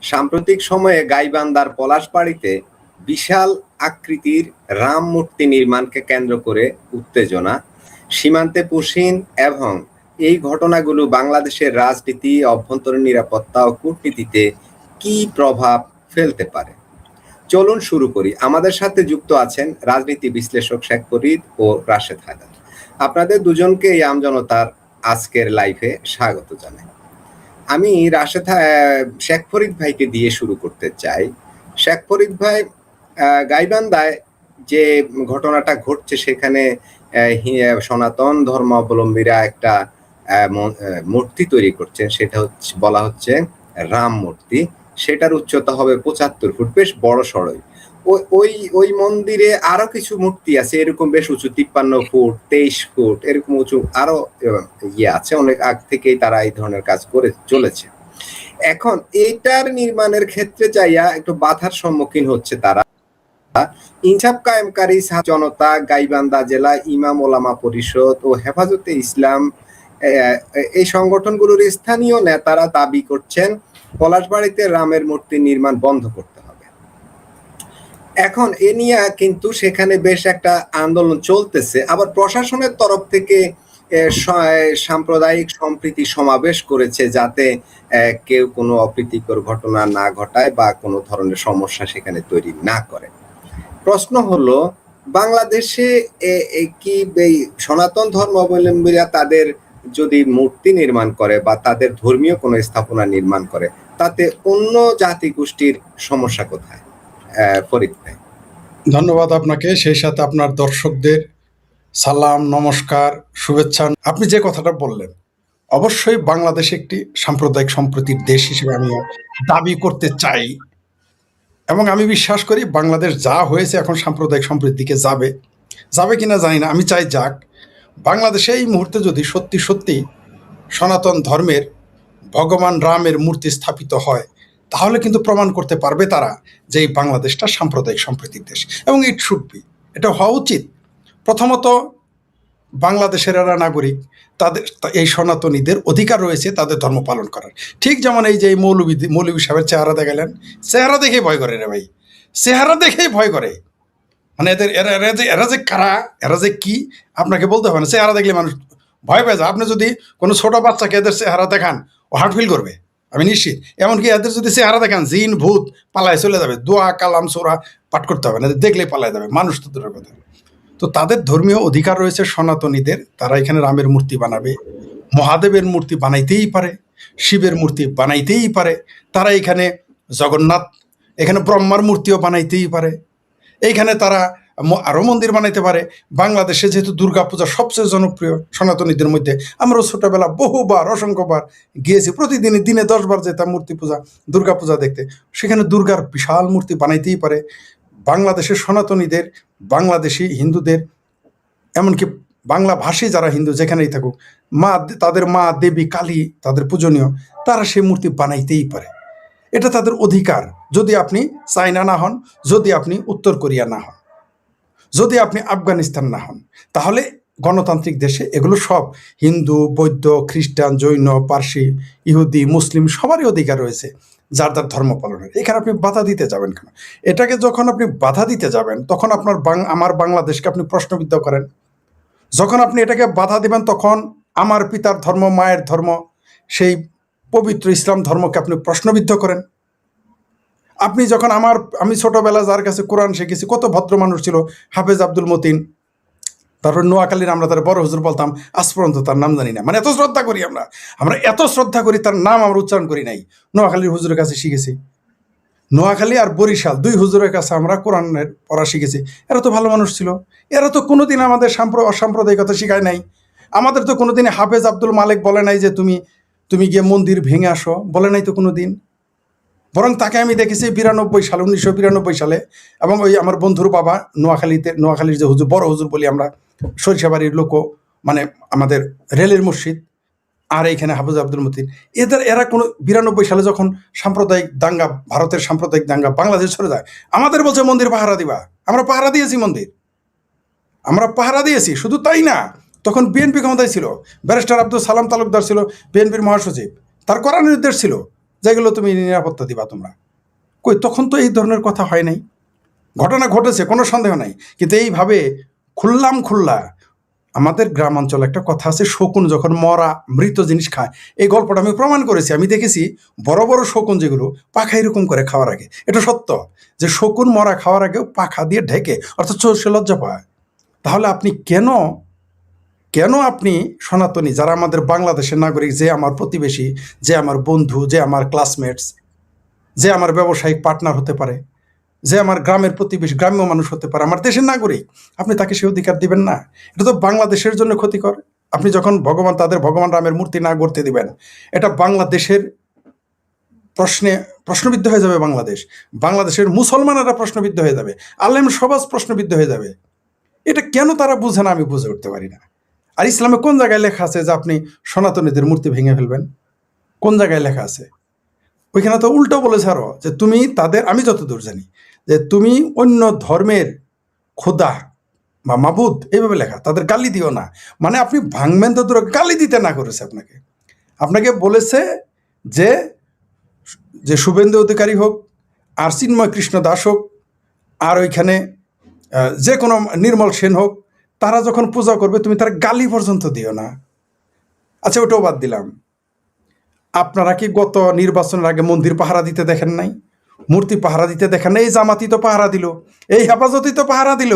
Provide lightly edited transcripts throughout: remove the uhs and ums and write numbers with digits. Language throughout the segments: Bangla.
সাম্প্রতিক সময়ে গাইবান্ধার পলাশবাড়ীতে বিশাল আকৃতির রাম মূর্তি নির্মাণকে কেন্দ্র করে উত্তেজনা, সীমান্তে পুশিন এবং এই ঘটনাগুলো বাংলাদেশের রাজনীতি, অভ্যন্তরীণ নিরাপত্তা ও কূটনীতিতে কি প্রভাব ফেলতে পারে? চলুন শুরু করি। আমাদের সাথে যুক্ত আছেন রাজনীতি বিশ্লেষক শেখ ফরিদ ও রাশেদ হায়দার। আপনাদের দুজনকে এই আমজনতার আজকের লাইভে স্বাগত জানাই। আমি শেখ ফরিদ ভাইকে দিয়ে শুরু করতে চাই। শেখ ফরিদ ভাই, গাইবান্ধায় যে ঘটনাটা ঘটছে সেখানে সনাতন ধর্মাবলম্বীরা একটা মূর্তি তৈরি করছেন, সেটা হচ্ছে বলা হচ্ছে রাম মূর্তি। সেটার উচ্চতা হবে ৭৫ ফুট, বেশ বড় সড়ই। ওই ওই মন্দিরে আরো কিছু মূর্তি আছে এরকম বেশ উঁচু, ৫৩ ফুট, ২৩ ফুট এরকম উঁচু আরো আছে। অনেক আগ থেকেই তারা এই ধরনের কাজ করে চলেছে। এখন এটার নির্মাণের ক্ষেত্রে চাইয়া একটু বাধার সম্মুখীন হচ্ছে তারা। ইনসাফ কায়েমকারী জনতা, গাইবান্ধা জেলা ইমাম ওলামা পরিষদ ও হেফাজতে ইসলাম, এই সংগঠনগুলোর স্থানীয় নেতারা দাবি করছেন পলাশবাড়ীতে রামের মূর্তি নির্মাণ বন্ধ করতে হবে। এখন এ নিয়ে কিন্তু সেখানে বেশ একটা আন্দোলন চলতেছে। আবার প্রশাসনের তরফ থেকে সাম্প্রদায়িক সম্প্রীতি সমাবেশ করেছে, যাতে কেউ কোনো অপ্রীতিকর ঘটনা না ঘটায় বা কোনো ধরনের সমস্যা সেখানে তৈরি না করে। প্রশ্ন হলো, বাংলাদেশে কি এই সনাতন ধর্মাবলম্বীরা তাদের যদি মূর্তি নির্মাণ করে বা তাদের ধর্মীয় কোনো স্থাপনা নির্মাণ করে, তাতে অন্য জাতিগোষ্ঠীর সমস্যা কোথায়? ফরিদ ভাই। ধন্যবাদ আপনাকে, সেই সাথে আপনার দর্শকদের সালাম, নমস্কার, শুভেচ্ছা। আপনি যে কথাটা বললেন, অবশ্যই বাংলাদেশ একটি সাম্প্রদায়িক সম্প্রীতির দেশ হিসেবে আমি দাবি করতে চাই, এবং আমি বিশ্বাস করি বাংলাদেশ যা হয়েছে এখন সাম্প্রদায়িক সম্প্রীতির দিকে যাবে কিনা জানি না, আমি চাই যাক। বাংলাদেশে এই মুহূর্তে যদি সত্যি সত্যি সনাতন ধর্মের ভগবান রামের মূর্তি স্থাপিত হয়, তাহলে কিন্তু প্রমাণ করতে পারবে তারা যে এই বাংলাদেশটা সাম্প্রদায়িক সম্প্রীতির দেশ, এবং ইট শুড বি, এটা হওয়া উচিত। প্রথমত, বাংলাদেশের এরা নাগরিক, তাদের এই সনাতনীদের অধিকার রয়েছে তাদের ধর্ম পালন করার। ঠিক যেমন এই যে মৌলবী সাহেবের চেহারা দেখালেন, চেহারা দেখেই ভয় করে রে ভাই, চেহারা দেখেই ভয় করে। মানে এরা যে কারা, এরা যে কি আপনাকে বলতে হবে না, চেহারা দেখলে মানুষ ভয় পেয়ে যায়। আপনি যদি কোনো ছোট বাচ্চাকে এদের চেহারা দেখান, ও হার্ট ফিল করবে, আমি নিশ্চিত। এমনকি এদের যদি চেহারা দেখান, জিন ভূত পালায় চলে যাবে, দোয়া কালাম সোরা পাঠ করতে হবে না, দেখলেই পালায় যাবে, মানুষ তো দূরের কথা। তো তাদের ধর্মীয় অধিকার রয়েছে সনাতনীদের, তারা এখানে রামের মূর্তি বানাবে, মহাদেবের মূর্তি বানাইতেই পারে, শিবের মূর্তি বানাইতেই পারে, তারা এখানে জগন্নাথ, এখানে ব্রহ্মার মূর্তিও বানাইতেই পারে, এইখানে তারা আরও মন্দির বানাইতে পারে। বাংলাদেশে যেহেতু দুর্গাপূজা সবচেয়ে জনপ্রিয় সনাতনীদের মধ্যে, আমরাও ছোটবেলা বহুবার অসংখ্যবার গিয়েছি, প্রতিদিনই দিনে 10 বার যেতাম মূর্তি পূজা, দুর্গাপূজা দেখতে। সেখানে দুর্গার বিশাল মূর্তি বানাইতেই পারে। বাংলাদেশের সনাতনীদের, বাংলাদেশি হিন্দুদের, এমনকি বাংলাভাষী যারা হিন্দু যেখানেই থাকুক, তাদের মা দেবী কালী তাদের পূজনীয়, তারা সেই মূর্তি বানাইতেই পারে। এটা তাদের অধিকার। যদি আপনি চায়না না হন, যদি আপনি উত্তর কোরিয়া না হন, যদি আপনি আফগানিস্তান না হন, তাহলে গণতান্ত্রিক দেশে এগুলো সব হিন্দু, বৌদ্ধ, খ্রিস্টান, জৈন, পার্সি, ইহুদি, মুসলিম সবারই অধিকার রয়েছে যার যার ধর্ম পালনের। এখানে আপনি বাধা দিতে যাবেন কেন? এটাকে যখন আপনি বাধা দিতে যাবেন, তখন আমার বাংলাদেশকে আপনি প্রশ্নবিদ্ধ করেন। যখন আপনি এটাকে বাধা দিবেন, তখন আমার পিতার ধর্ম, মায়ের ধর্ম, সেই পবিত্র ইসলাম ধর্মকে আপনি প্রশ্নবিদ্ধ করেন। আপনি যখন আমি ছোটবেলা যার কাছে কোরআন শিখেছি, কত ভদ্র মানুষ ছিল, হাফেজ আব্দুল মতিন, তারপর নোয়াখালীর আমরা তার বড় হুজুর বলতাম, আজ পর্যন্ত তার নাম জানি না। মানে এত শ্রদ্ধা করি আমরা এত শ্রদ্ধা করি, তার নাম আমরা উচ্চারণ করি নাই। নোয়াখালীর হুজুরের কাছে শিখেছি, নোয়াখালী আর বরিশাল 2 হুজুরের কাছে আমরা কোরআনের পড়া শিখেছি। এরা তো ভালো মানুষ ছিল, এরা তো কোনোদিন আমাদের অসাম্প্রদায়িকতা শিখায় নাই। আমাদের তো কোনোদিন হাফেজ আব্দুল মালিক বলে নাই যে তুমি গিয়ে মন্দির ভেঙে আসো, বলে নাই তো কোনোদিন। বরং তাকে আমি দেখেছি 1992 সালে, এবং ওই আমার বন্ধুর বাবা নোয়াখালীর যে হুজুর, বড় হুজুর বলি আমরা, সরিষাবাড়ির লোক, মানে আমাদের রেলের মসজিদ, আর এইখানে হাফেজ আব্দুল মতিন, এরা কোনো 92 সালে যখন সাম্প্রদায়িক দাঙ্গা, ভারতের সাম্প্রদায়িক দাঙ্গা বাংলাদেশ চলে যায়, আমাদের বলছে মন্দির পাহারা দিবা। আমরা পাহারা দিয়েছি মন্দির, আমরা পাহারা দিয়েছি। শুধু তাই না, তখন বিএনপি ক্ষমতায় ছিল, ব্যারিস্টার আব্দুল সালাম তালুকদার ছিল বিএনপির মহাসচিব, তার করার নির্দেশ ছিল যেগুলো তুমি নিরাপত্তা দিবা তোমরা। কই, তখন তো এই ধরনের কথা হয় নাই। ঘটনা ঘটেছে, কোনো সন্দেহ নাই, কিন্তু এইভাবে খুল্লা আমাদের গ্রাম অঞ্চলে একটা কথা আছে, শকুন যখন মরা মৃত জিনিস খায়, এই গল্পটা আমি প্রমাণ করেছি। আমি দেখেছি বড় বড় শকুন যেগুলো পাখা এরকম করে খাওয়ার আগে, এটা সত্য যে শকুন মরা খাওয়ার আগেও পাখা দিয়ে ঢেকে, অর্থাৎ সে লজ্জা পায়। তাহলে আপনি কেন আপনি সনাতনী যারা আমাদের বাংলাদেশের নাগরিক, যে আমার প্রতিবেশী, যে আমার বন্ধু, যে আমার ক্লাসমেটস, যে আমার ব্যবসায়িক পার্টনার হতে পারে, যে আমার গ্রামের প্রতিবেশী, গ্রাম্য মানুষ হতে পারে, আমার দেশের নাগরিক, আপনি তাকে সে অধিকার দিবেন না? এটা তো বাংলাদেশের জন্য ক্ষতিকর। আপনি যখন তাদের ভগবান রামের মূর্তি না গড়তে দিবেন, এটা বাংলাদেশের প্রশ্নবিদ্ধ হয়ে যাবে। বাংলাদেশের মুসলমানেরা প্রশ্নবিদ্ধ হয়ে যাবে, আলেম সমাজ প্রশ্নবিদ্ধ হয়ে যাবে। এটা কেন তারা বুঝে না, আমি বুঝে উঠতে পারি না। আর ইসলামে কোন জায়গায় লেখা আছে যে আপনি সনাতনীদের মূর্তি ভেঙে ফেলবেন? কোন জায়গায় লেখা আছে? ওইখানে তো উল্টো বলেছে আরো, যে তুমি তাদের, আমি যতদূর জানি, যে তুমি অন্য ধর্মের খোদা বা মাবুদ, এইভাবে লেখা, তাদের গালি দিও না। মানে আপনি ভাঙবেন তো দূরে, গালি দিতে না করেছে আপনাকে বলেছে যে যে শুভেন্দু অধিকারী হোক, আর চিন্ময় কৃষ্ণ দাস হোক, আর ওইখানে যে কোনো নির্মল সেন হোক, তারা যখন পূজা করবে তুমি তার গালি পর্যন্ত দিও না। আচ্ছা, ওটাও বাদ দিলাম। আপনারা কি গত নির্বাচনের আগে মন্দির পাহারা দিতে দেখেন নাই? মূর্তি পাহারা দিতে দেখেন নাই? এই জামাতি তো পাহারা দিল, এই হেফাজতি তো পাহারা দিল,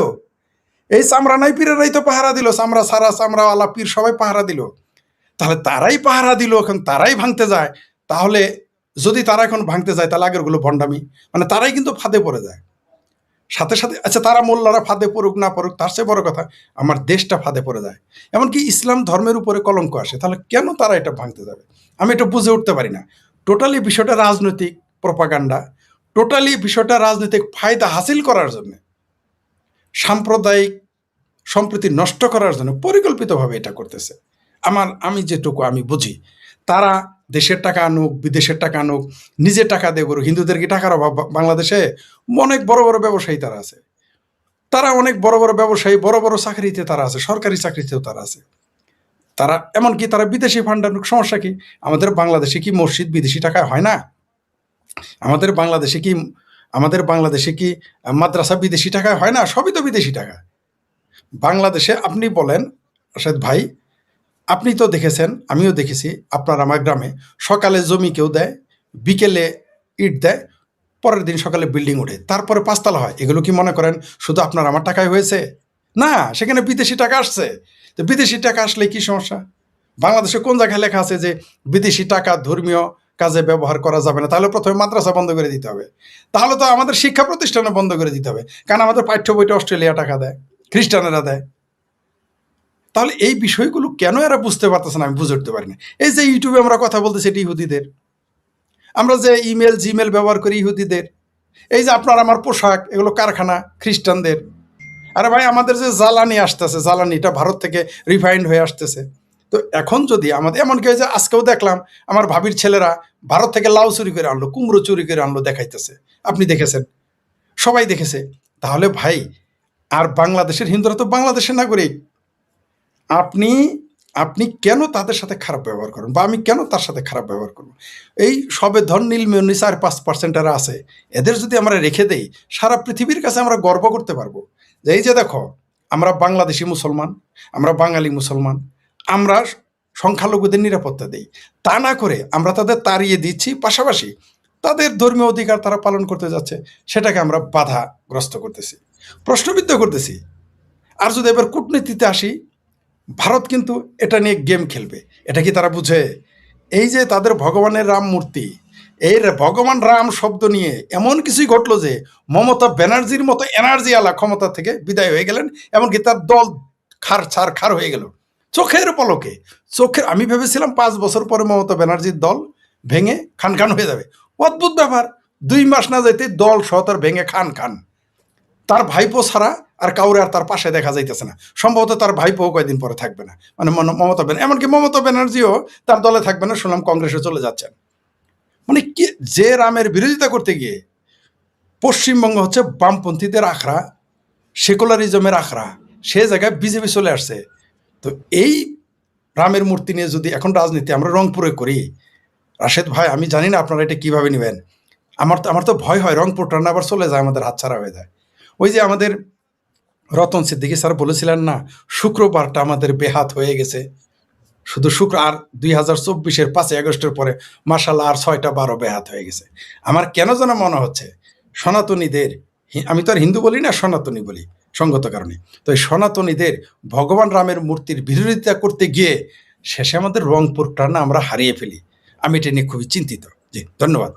এই চামড়া নাই পীরেরাই তো পাহারা দিল, চামড়া সারা চামড়াওয়ালা পীর সবাই পাহারা দিল। তাহলে তারাই পাহারা দিল, এখন তারাই ভাঙতে যায়। তাহলে যদি তারা এখন ভাঙতে যায়, তাহলে আগেরগুলো ভণ্ডামি, মানে তারাই কিন্তু ফাঁদে পড়ে যায় সাথে সাথে। আচ্ছা, তারা মোল্লারা ফাঁদে পড়ুক না পড়ুক, তার চেয়ে বড় কথা আমার দেশটা ফাঁদে পড়ে যায়, এমনকি ইসলাম ধর্মের উপরে কলঙ্ক আসে। তাহলে কেন তারা এটা ভাঙতে যাবে? আমি এটা বুঝে উঠতে পারি না। টোটালি বিষয়টা রাজনৈতিক প্রপাগান্ডা, টোটালি বিষয়টা রাজনৈতিক ফায়দা হাসিল করার জন্য, সাম্প্রদায়িক সম্প্রীতি নষ্ট করার জন্য পরিকল্পিতভাবে এটা করতেছে। আমি যেটুকু আমি বুঝি, তারা দেশের টাকা আনুক, বিদেশের টাকা আনুক, নিজের টাকা দিয়ে করুক, হিন্দুদের কি টাকার অভাব বাংলাদেশে? অনেক বড় বড় ব্যবসায়ী তারা আছে, তারা অনেক বড় বড় ব্যবসায়ী, বড় বড় চাকরিতে তারা আছে, সরকারি চাকরিতেও তারা আছে। তারা এমনকি তারা বিদেশি ফান্ড আনুক, সমস্যা কি? আমাদের বাংলাদেশে কি মসজিদ বিদেশি টাকায় হয় না? আমাদের বাংলাদেশে কি মাদ্রাসা বিদেশি টাকায় হয় না? সবই তো বিদেশি টাকা। বাংলাদেশে আপনি বলেন রাশেদ ভাই, আপনি তো দেখেছেন, আমিও দেখেছি, আপনার আমার গ্রামে সকালে জমি কেউ দেয়, বিকেলে ইট দেয়, পরের দিন সকালে বিল্ডিং ওঠে, তারপরে পাঁচতলা হয়। এগুলো কি মনে করেন শুধু আপনার আমার টাকায় হয়েছে? না, সেখানে বিদেশি টাকা আসছে। তো বিদেশি টাকা আসলে কি সমস্যা? বাংলাদেশে কোন জায়গায় লেখা আছে যে বিদেশি টাকা ধর্মীয় কাজে ব্যবহার করা যাবে না? তাহলে প্রথমে মাদ্রাসা বন্ধ করে দিতে হবে, তাহলে তো আমাদের শিক্ষা প্রতিষ্ঠানে বন্ধ করে দিতে হবে, কারণ আমাদের পাঠ্য বইটা অস্ট্রেলিয়া টাকা দেয়, খ্রিস্টানেরা দেয়। তাহলে এই বিষয়গুলো কেন এরা বুঝতে পারতেছে না, আমি বুঝে উঠতে পারি না। এই যে ইউটিউবে আমরা কথা বলতেছি, এটি ইহুদিদের। আমরা যে ইমেল জিমেল ব্যবহার করি, ইহুদিদের। এই যে আপনার আমার পোশাক, এগুলো কারখানা খ্রিস্টানদের। আরে ভাই, আমাদের যে জ্বালানি আসতেছে, জ্বালানিটা ভারত থেকে রিফাইন্ড হয়ে আসতেছে। তো এখন যদি আমাদের এমনকি যে আজকেও দেখলাম আমার ভাবির ছেলেরা ভারত থেকে লাউ চুরি করে আনলো, কুমড়ো চুরি করে আনলো, দেখাইতেছে। আপনি দেখেছেন, সবাই দেখেছে। তাহলে ভাই, আর বাংলাদেশের হিন্দুরা তো বাংলাদেশের নাগরিক। আপনি আপনি কেন তাদের সাথে খারাপ ব্যবহার করেন, বা আমি কেন তার সাথে খারাপ ব্যবহার করব? এই সবে ধন নীলমণি 4-5% আছে, এদের যদি আমরা রেখে দেই, সারা পৃথিবীর কাছে আমরা গর্ব করতে পারবো যে এই যে দেখো, আমরা বাংলাদেশি মুসলমান, আমরা বাঙালি মুসলমান, আমরা সংখ্যালঘুদের নিরাপত্তা দেই। তা না করে আমরা তাদের তাড়িয়ে দিচ্ছি, পাশাপাশি তাদের ধর্মীয় অধিকার তারা পালন করতে যাচ্ছে, সেটাকে আমরা বাধাগ্রস্ত করতেছি, প্রশ্নবিদ্ধ করতেছি। আর যদি এবার কূটনীতিতে আসি, ভারত কিন্তু এটা নিয়ে গেম খেলবে। এটা কি তারা বুঝে? এই যে তাদের ভগবানের রাম মূর্তি, এই ভগবান রাম শব্দ নিয়ে এমন কিছুই ঘটলো যে মমতা ব্যানার্জির মতো এনার্জি আলা ক্ষমতা থেকে বিদায় হয়ে গেলেন, এমনকি তার দল খার হয়ে গেল চোখের পলকে। আমি ভেবেছিলাম 5 বছর পরে মমতা ব্যানার্জির দল ভেঙে খান হয়ে যাবে। অদ্ভুত ব্যাপার, 2 মাস না যেতে দল সহ তার ভেঙে খান। তার ভাইপো ছাড়া আর কাউরে আর তার পাশে দেখা যাইতেছে না। সম্ভবত তার ভাইপো কয়েকদিন পরে থাকবে না, মানে মমতা ব্যানার্জি, এমনকি মমতা ব্যানার্জিও তার দলে থাকবে না, শুনলাম কংগ্রেসে চলে যাচ্ছেন। মানে কি, যে রামের বিরোধিতা করতে গিয়ে পশ্চিমবঙ্গ হচ্ছে বামপন্থীদের আখড়া, সেকুলারিজমের আখড়া, সে জায়গায় বিজেপি চলে আসছে। তো এই রামের মূর্তি নিয়ে যদি এখন রাজনীতি আমরা রংপুরে করি, রাশেদ ভাই, আমি জানি না আপনারা এটা কিভাবে নেবেন। আমার তো ভয় হয় রংপুরটা না আবার চলে যায়, আমাদের হাতছাড়া হয়ে যায়। ওই যে আমাদের রতন সিদ্দিকী স্যার বলেছিলেন না, শুক্রবারটা আমাদের বেহাত হয়ে গেছে, শুধু শুক্র। আর 2024-এর 5ই আগস্টের পরে মার্শাল্লাহ আর 6টা 12 বেহাত হয়ে গেছে। আমার কেন যেন মনে হচ্ছে সনাতনীদের, আমি তো আর হিন্দু বলি না, সনাতনী বলি সঙ্গত কারণে, তো এই সনাতনীদের ভগবান রামের মূর্তির বিরোধিতা করতে গিয়ে শেষে আমাদের রংপুরটা না আমরা হারিয়ে ফেলি। আমি এটা নিয়ে খুবই চিন্তিত। জি, ধন্যবাদ।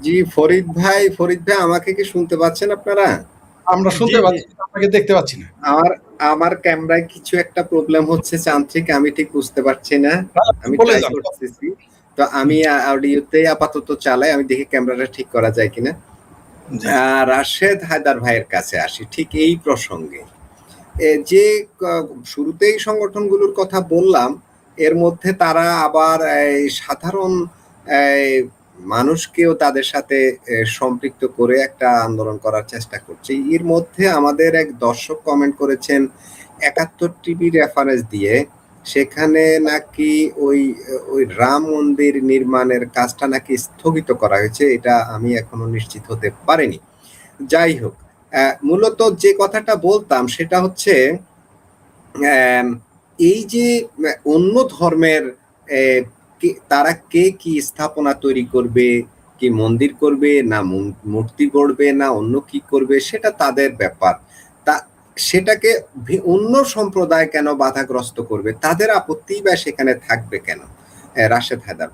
জি, ফরিদ ভাই আমাকে কি শুনতে পাচ্ছেন আপনারা? আমরা জি শুনতে জি পাচ্ছি, আপনাকে দেখতে পাচ্ছি না। আমার আমার ক্যামেরায় কিছু একটা প্রবলেম হচ্ছে যান্ত্রিক, আমি ঠিক বুঝতে পারছি না। আপনি আমি বলে ট্রাই যান। করতেছি। তো আমি অডিওতে আপাতত চালাই, আমি দেখি ক্যামেরাটা ঠিক করা যায় কিনা। জি, রাশেদ হায়দার ভাইয়ের কাছে আসি ঠিক এই প্রসঙ্গে। যে শুরুতেই সংগঠনগুলোর কথা বললাম, এর মধ্যে তারা আবার এই সাধারণ এই মানুষকেও তাদের সাথে সম্পৃক্ত করে একটা আন্দোলন করার চেষ্টা করছে। এর মধ্যে আমাদের এক দর্শক কমেন্ট করেছেন ৭১ টিভি রেফারেন্স দিয়ে, সেখানে নাকি ওই ওই রাম মন্দির নির্মাণের কাজটা নাকি স্থগিত করা হয়েছে। এটা আমি এখনো নিশ্চিত হতে পারিনি। যাই হোক, মূলত যে কথাটা বলতাম সেটা হচ্ছে এই যে অন্য ধর্মের তারা কে কি স্থাপনা তৈরি করবে, কি মন্দির করবে না মূর্তি গড়বে না অন্য কি করবে, সেটা তাদের ব্যাপার। তা সেটাকে অন্য সম্প্রদায় কেন বাধাগ্রস্ত করবে, তাদের আপত্তি বা সেখানে থাকবে কেন? রাশেদ হায়দার।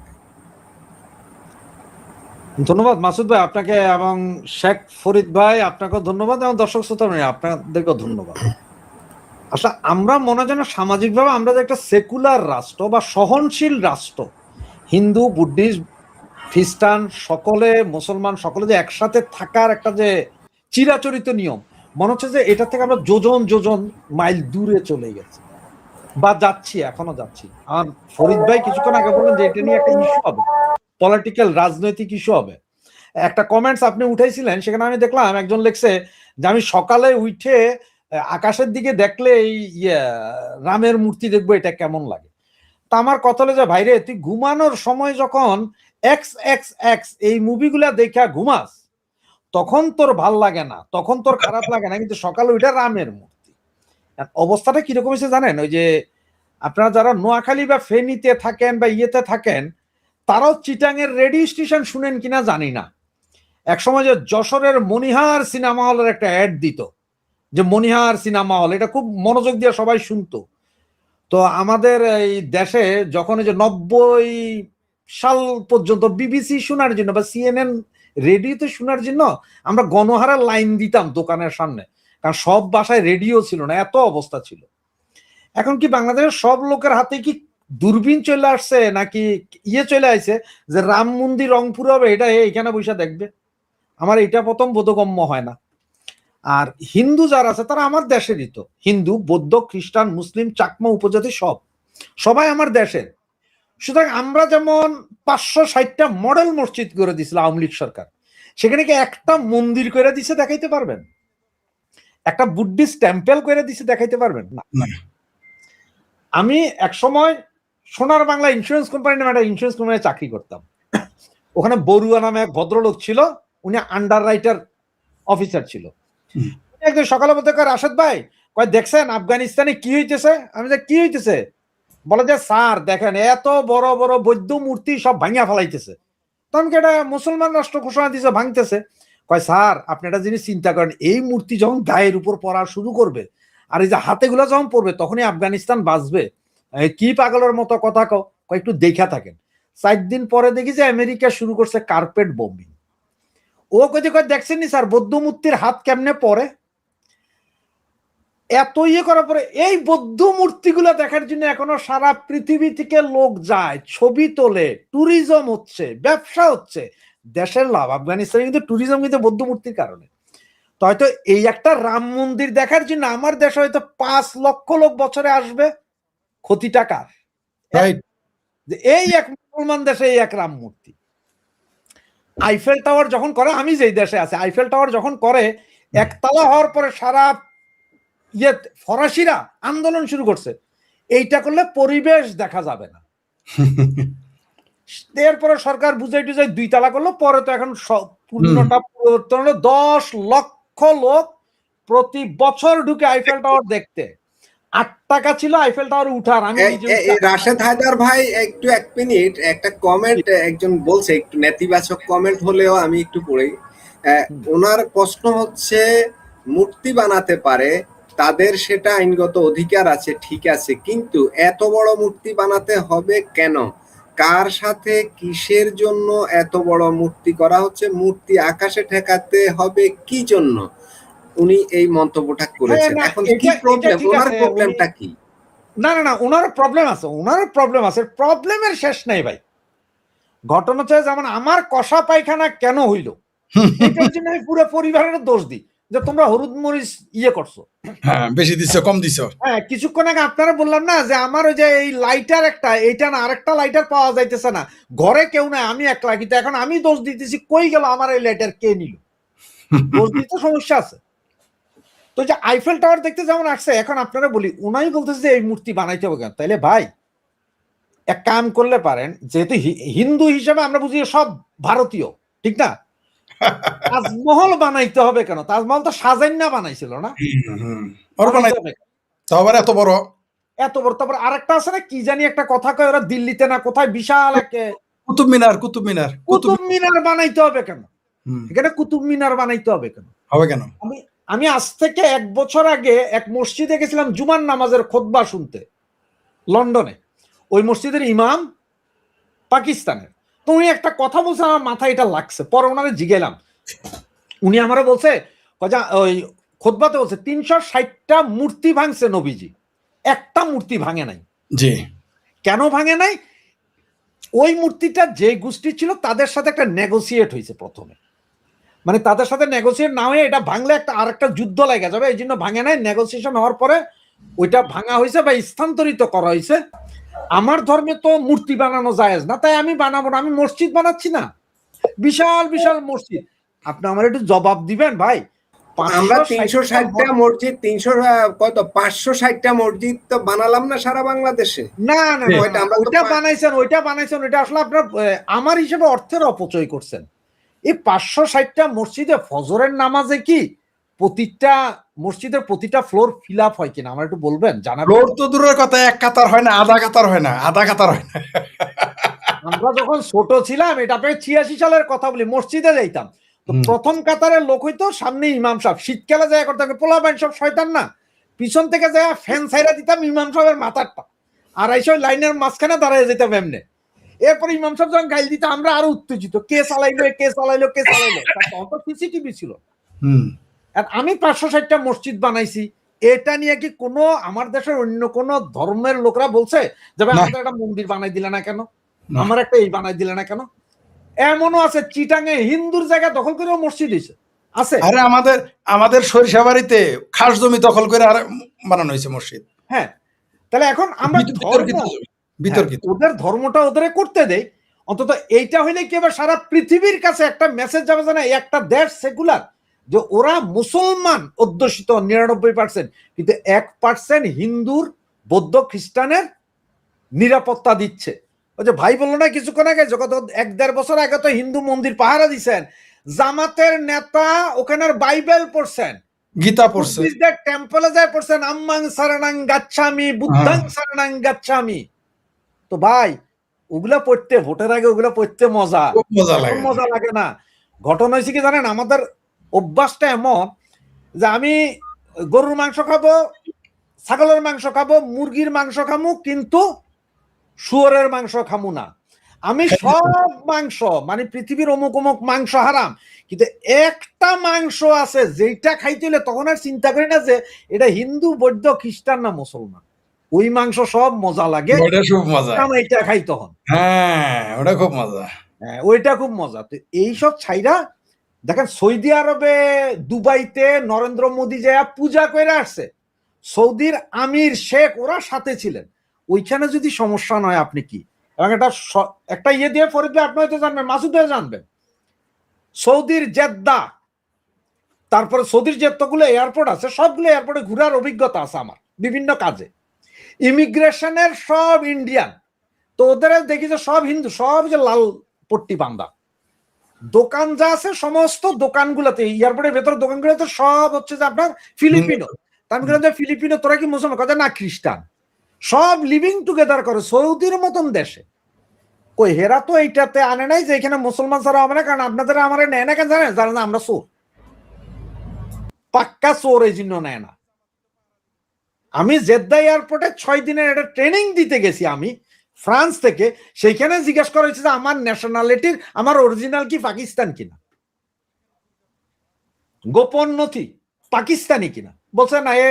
ধন্যবাদ মাসুদ ভাই আপনাকে, এবং শেখ ফরিদ ভাই আপনাকেও ধন্যবাদ, এবং দর্শক শ্রোতা আপনাদেরকেও ধন্যবাদ। আসলে আমরা মনে যেন সামাজিকভাবে আমরা যে একটা সেকুলার রাষ্ট্র বা সহনশীল রাষ্ট্র, হিন্দু বুদ্ধিস্ট খ্রিস্টান সকলে, মুসলমান সকলে যে একসাথে থাকার একটা যে চিরাচরিত নিয়ম, মনে হচ্ছে যে এটা থেকে আমরা যোজন যোজন মাইল দূরে চলে গেছি বা যাচ্ছি, এখনো যাচ্ছি। আর ফরিদ ভাই কিছুক্ষণ আগে বললেন যে এটা নিয়ে একটা ইস্যু হবে, পলিটিক্যাল রাজনৈতিক ইস্যু হবে। একটা কমেন্টস আপনি উঠাইছিলেন, সেখানে আমি দেখলাম একজন লিখছে যে আমি সকালে উঠে আকাশের দিকে দেখলে এই রামের মূর্তি দেখবো, এটা কেমন লাগে। তা আমার কথা হলো যে ভাইরে, তুই ঘুমানোর সময় যখন এক্স এক্স এক্স এই মুভিগুলা দেখা ঘুমাস, তখন তোর ভাল লাগে না, তখন তোর খারাপ লাগে না, কিন্তু সকালে ওইটা রামের মূর্তি। অবস্থাটা কিরকম হয়েছে জানেন? ওই যে আপনারা যারা নোয়াখালী বা ফেনীতে থাকেন বা ইয়েতে থাকেন, তারাও চিটাঙের রেডিও স্টেশন শুনেন কিনা জানি না। একসময় যে যশোরের মনিহার সিনেমা হলের একটা অ্যাড দিত, যে মনিহার সিনেমা হল, এটা খুব মনোযোগ দিয়ে সবাই শুনতো। তো আমাদের এই দেশে যখন এই যে 90 সাল পর্যন্ত বিবিসি শোনার জন্য বা সিএনএন রেডিওতে শোনার জন্য আমরা গণহারে লাইন দিতাম দোকানের সামনে, কারণ সব বাসায় রেডিও ছিল না, এত অবস্থা ছিল। এখন কি বাংলাদেশের সব লোকের হাতে কি দূরবীন চলে আসছে, নাকি চলে আসছে যে রাম মন্দির রংপুর হবে এটা এখানে বসে দেখবে? আমার এটা প্রথম বোধগম্য হয় না। আর হিন্দু যারা আছে তারা আমার দেশেরই, তো হিন্দু বৌদ্ধ খ্রিস্টান মুসলিম চাকমা উপজাতি সবাই আমার দেশের। সুতরাং আমরা যেমন 560টা মডেল মসজিদ করে দিয়েছিল আওয়ামী লীগ সরকার, সেখানে কি একটা মন্দির করে দিছে দেখাইতে পারবেন? একটা বুদ্ধিস্ট টেম্পল করে দিছে দেখাইতে পারবেন? না। আমি এক সময় সোনার বাংলা ইন্স্যুরেন্স কোম্পানি নামে একটা ইন্স্যুরেন্স কোম্পানিতে চাকরি করতাম। ওখানে বড়ুয়া নামে এক ভদ্রলোক ছিল, উনি আন্ডার রাইটার অফিসার ছিল। একদিন সকালে বলতে কয়, রাশেদ ভাই কয় দেখছেন আফগানিস্তানে কি হইতেছে? আমি যে কি হইতেছে? বলে যে স্যার দেখেন এত বড় বড় বৌদ্ধ মূর্তি সব ভাঙিয়া ফেলাইতেছে। তো আমি এটা মুসলমান রাষ্ট্র ঘোষণা দিয়েছে, ভাঙতেছে। কয় স্যার আপনি একটা জিনিস চিন্তা করেন, এই মূর্তি যখন গায়ের উপর পড়া শুরু করবে আর এই যে হাতে গুলা যখন পড়বে, তখনই আফগানিস্তান বাঁচবে। কি পাগলের মতো কথা কও? একটু দেখা থাকেন। 4 দিন পরে দেখি যে আমেরিকা শুরু করছে কার্পেট বোম্বিং। ও কয় দেখছেন নি স্যার বৌদ্ধ মূর্তির হাত কেমনে পড়ে? এত করার পরে এই বৌদ্ধ মূর্তিগুলো দেখার জন্য এখনো সারা পৃথিবী থেকে লোক যায়, ছবি তোলে, ট্যুরিজম হচ্ছে, ব্যবসা হচ্ছে, দেশের লাভ। আফগানিস্তানে কিন্তু ট্যুরিজম কিন্তু বৌদ্ধ মূর্তির কারণে। তো হয়তো এই একটা রাম মন্দির দেখার জন্য আমার দেশে হয়তো 5 লক্ষ লোক বছরে আসবে, ক্ষতি টাকার। এই এক মুসলমান দেশে এই এক রাম মূর্তি। আইফেল টাওয়ার যখন করে, আমি যেই দেশে আছি, আইফেল টাওয়ার যখন করে একতলা হওয়ার পরে সারা ফরাসিরা আন্দোলন শুরু করছে, এইটা করলে পরিবেশ দেখা যাবে না। এরপরে সরকার বুঝাই টুজাই 2 তালা করলো, পরে তো এখন পূর্ণটা পরিবর্তন হলো। 10 লক্ষ লোক প্রতি বছর ঢুকে আইফেল টাওয়ার দেখতে। 8 টাকা ছিল আইফেল টাওয়ার উঠার। আমি রাশেদ হায়দার ভাই একটু 1 মিনিট, একটা কমেন্ট একজন বলছে, একটু নেতিবাচক কমেন্ট হলেও আমি একটু পড়ি। ওনার প্রশ্ন হচ্ছে, মূর্তি বানাতে পারে, তাদের সেটা আইনগত অধিকার আছে, ঠিক আছে, কিন্তু এত বড় মূর্তি বানাতে হবে কেন? কার সাথে কিসের জন্য এত বড় মূর্তি করা হচ্ছে? মূর্তি আকাশে ঠেকাতে হবে কি জন্য? উনি এই মন্তব্যটা করেছেন। এখন কি প্রবলেম, ওনার প্রবলেমটা কি? না না না, ওনার প্রবলেম আছে, ওনার প্রবলেম আছে, প্রবলেমের শেষ নাই ভাই। ঘটনা হচ্ছে যেমন আমার কষা পায়খানা কেন হইল, এটার জন্য আমি পুরো পরিবারের দোষ দিই যে তোমরা হলুদ মরিচ করছো, হ্যাঁ বেশি দিছো কম দিছো। হ্যাঁ, কিছুক্ষণ আগে আপনারা বললাম না যে আমার ওই যে এই লাইটার একটা, এইটা না আরেকটা লাইটার পাওয়া যাইতেছে না, ঘরে কেউ নাই, আমি একলা, কিন্তু এখন আমি দোষ দিতেছি কই গেল আমার এই লাইটার, কে নিল? দোষ দিতে সমস্যা আছে। তো যে আইফেল টাওয়ার দেখতে যেমন আসছে, এখন আপনারা বলি উনাই বলতেছে যে এই মূর্তি বানাইতে হবে কেন? তাইলে ভাই এক কাম করলে পারেন, যেহেতু হিন্দু হিসেবে আমরা বুঝি সব ভারতীয়, ঠিক না? তাজমহল বানাইতে হবে কেন? তাজমহল তো সাজাইন না বানাইছিল না, এত বড় এত বড়। তারপর আরেকটা আছে না, কি জানি একটা কথা কয় ওরা, দিল্লিতে না কোথায় বিশাল এক কুতুব মিনার, কুতুব মিনার, কুতুব মিনার বানাইতে হবে কেন? এখানে কুতুব মিনার বানাইতে হবে কেন? হবে কেন? আমি আজ থেকে 1 বছর আগে এক মসজিদে গেছিলাম জুমার নামাজের খুতবা শুনতে, লন্ডনে। ওই মসজিদের ইমাম পাকিস্তানের। তো উনি একটা কথা বলছে, আমার মাথায় এটা লাগছে, পরে ওনারে জিগেলাম। উনি আমারও বলছে, ওই খুতবাতে বলছে 360টা মূর্তি ভাঙছে নবীজি, একটা মূর্তি ভাঙে নাই। জি। কেন ভাঙে নাই? ওই মূর্তিটা যে গোষ্ঠী ছিল তাদের সাথে একটা নেগোসিয়েট হয়েছে প্রথমে, মানে তাদের সাথে নেগোসিয়েট না হয়ে এটা ভাঙলে একটা আরেকটা যুদ্ধ লেগে যাবে, এই জন্য ভাঙে নাই। নেগোসিয়েশন হওয়ার পরে ওইটা ভাঙা হয়েছে বা স্থানান্তরিত করা হয়েছে। আমার ধর্মে তো মূর্তি বানানো জায়েজ না, তাই আমি বানাবো না, আমি মসজিদ বানাচ্ছি না, বিশাল বিশাল মসজিদ। আপনি আমার একটু জবাব দিবেন ভাই। আমরা 360টা মসজিদ, 560টা মসজিদ তো বানালাম না সারা বাংলাদেশে? না না, ওইটা বানাইছেন, ওইটা আসলে আপনার আমার হিসেবে অর্থের অপচয় করছেন। এই 560টা মসজিদে ফজরের নামাজে কি প্রতিটা মসজিদের প্রতিটা ফ্লোর ফিল আপ হয় কিনা আমার একটু বলবেন? জানা ফ্লোর তো দূরের কথা, এক কাতার হয় না, আধা কাতার হয় না, আধা কাতার হয় না। আমরা যখন ছোট ছিলাম, এটা আপনাকে 86 সালের কথা বলি, মসজিদে যাইতাম তো প্রথম কাতারের লোক হইতো সামনে ইমাম সাহেব, শীতকালে যায় করতে হবে, পোলাপাইন সব শয়তান না, পিছন থেকে যায় ফ্যান ছাইরা দিতাম ইমাম সাহেবের মাথারটা, আর এসে লাইনের মাঝখানে দাঁড়ায় যেতাম এমনি। এরপরে ইমাম সাহেব যখন গাইল দিত আমরা আরো উত্তেজিত, কে চালাইলো কে চালাইলো কে চালাইলো, তখন তো সিসিটিভি ছিল। আমি 560টা মসজিদ বানাইছি, এটা নিয়ে কি কোনো আমার দেশের অন্য কোন ধর্মের লোকরা বলছে যে ভাই আমাদের একটা মন্দির বানাই দিলে না কেন, আমার একটা এই বানাই দিলে না কেন? এমনও আছে চিটাঙে হিন্দুর জায়গা দখল করেও মসজিদ হয়েছে, আছে। আরে আমাদের সরিষাবাড়িতে খাস জমি দখল করে আর বানানো হয়েছে মসজিদ। হ্যাঁ, তাহলে এখন আমরা বিতর্কিত, ওদের ধর্মটা ওদের করতে দেই, অন্তত এইটা হইলে কি এবার সারা পৃথিবীর কাছে একটা মেসেজ যাবে যে না একটা দেশ সেকুলার, যে ওরা মুসলমান অধ্যুষিত 99%, কিন্তু 1% হিন্দুর বৌদ্ধ খ্রিস্টানের নিরাপত্তা দিচ্ছে। ওই যে ভাই বললো না কিছুক্ষণ আগে, যত 1-1.5 বছর আগে তো হিন্দু মন্দির পাহারা দিচ্ছেন, জামাতের নেতা ওখানের বাইবেল পড়ছেন, গীতা পড়ছেন, টেম্পলে যায় পড়ছেন আম্মাং শরণাং গাচ্ছামি বুদ্ধাং শরণাং গাচ্ছামি। তো ভাই ওগুলা পড়তে, ভোটের আগে ওগুলা পড়তে মজা লাগে না। ঘটনা হয়েছে কি জানেন, আমাদের অভ্যাসটা এমন যে আমি গরুর মাংস খাবো, ছাগলের মাংস খাবো, মুরগির মাংস খামু, কিন্তু শুয়োরের মাংস খামু না। আমি সব মাংস, মানে পৃথিবীর অমুক অমুক মাংস হারাম, কিন্তু একটা মাংস আছে যেটা খাইতে হলে তখন আর চিন্তা করি না যে এটা হিন্দু বৌদ্ধ খ্রিস্টান না মুসলমান, ওই মাংস সব মজা লাগে, এইটা খাই তখন। হ্যাঁ ওটা খুব মজা, হ্যাঁ ওইটা খুব মজা। তো এইসব ছাইরা দেখেন সৌদি আরবে, দুবাইতে নরেন্দ্র মোদী যায় পূজা করে আসছে, সৌদির আমির শেখ ওরা সাথে ছিলেন, ওইখানে যদি সমস্যা নয় আপনি কি? এবং একটা ইয়ে দিয়ে ফরিদ ভাই আপনি হয়তো জানবেন, মাসুদ ভাই জানবেন, সৌদির জেদ্দা, তারপরে সৌদির যতগুলো এয়ারপোর্ট আছে সবগুলো এয়ারপোর্টে ঘোরার অভিজ্ঞতা আছে আমার বিভিন্ন কাজে, ইমিগ্রেশনের সব ইন্ডিয়ান। তো তো ওদের দেখি যে সব হিন্দু, সব যে লাল পট্টি বান্ধা, দোকান যা আছে সমস্ত দোকানগুলোতে, এয়ারপোর্টের ভেতর দোকানগুলোতে সব হচ্ছে যে আপনার ফিলিপিনো। আমি বললাম যে ফিলিপিনো তোরা কি মুসলমান? কথা না, খ্রিস্টান। সব লিভিং টুগেদার করে সৌদির মতন দেশে। কই হেরা তো এইটাতে আনে নাই যে এখানে মুসলমান ছাড়া হবে না, কারণ আপনাদের আমার নেয় না কেন জানেন? জানেন না আমরা চোর, পাক্কা চোর, এই জন্য নেয় না। আমি জেদ্দা এয়ারপোর্টে 6 দিনের একটা ট্রেনিং দিতে গেছি আমি ফ্রান্স থেকে। সেইখানে জিজ্ঞেস করা হয়েছে যে আমার ন্যাশনালিটির, আমার অরিজিনাল কি পাকিস্তান কিনা, গোপন নথি পাকিস্তানি কিনা। বলছে না, এ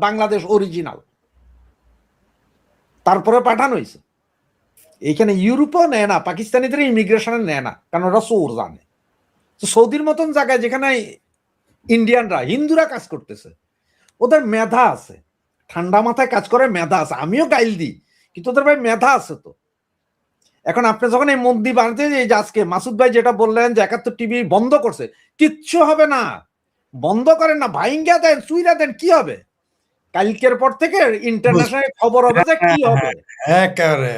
বাংলাদেশ অরিজিনাল। তারপরে পাঠানো হয়েছে। এইখানে ইউরোপও নেয় না, পাকিস্তানিদের ইমিগ্রেশনে নেয় না, কারণ ওরা চোর জানে। তো সৌদির মতন জায়গায় যেখানে ইন্ডিয়ানরা, হিন্দুরা কাজ করতেছে, ওদের মেধা আছে, ঠান্ডা মাথায় কাজ করে, মেধা আছে। আমিও গাইল দিই, কিন্তু ওদের ভাই মেধা আছে। তো এখন আপনি যখন এই মন্দির বানাতে, এই যে আজকে মাসুদ ভাই যেটা বললেন যে 71 টিভি বন্ধ করছে, কিচ্ছু হবে না, বন্ধ করেন না, ভাইঙ্গা দেন, চুইরা দেন, কি হবে? কালকের পর থেকে ইন্টারন্যাশনাল খবর হবে যে কি হবে, একেবারে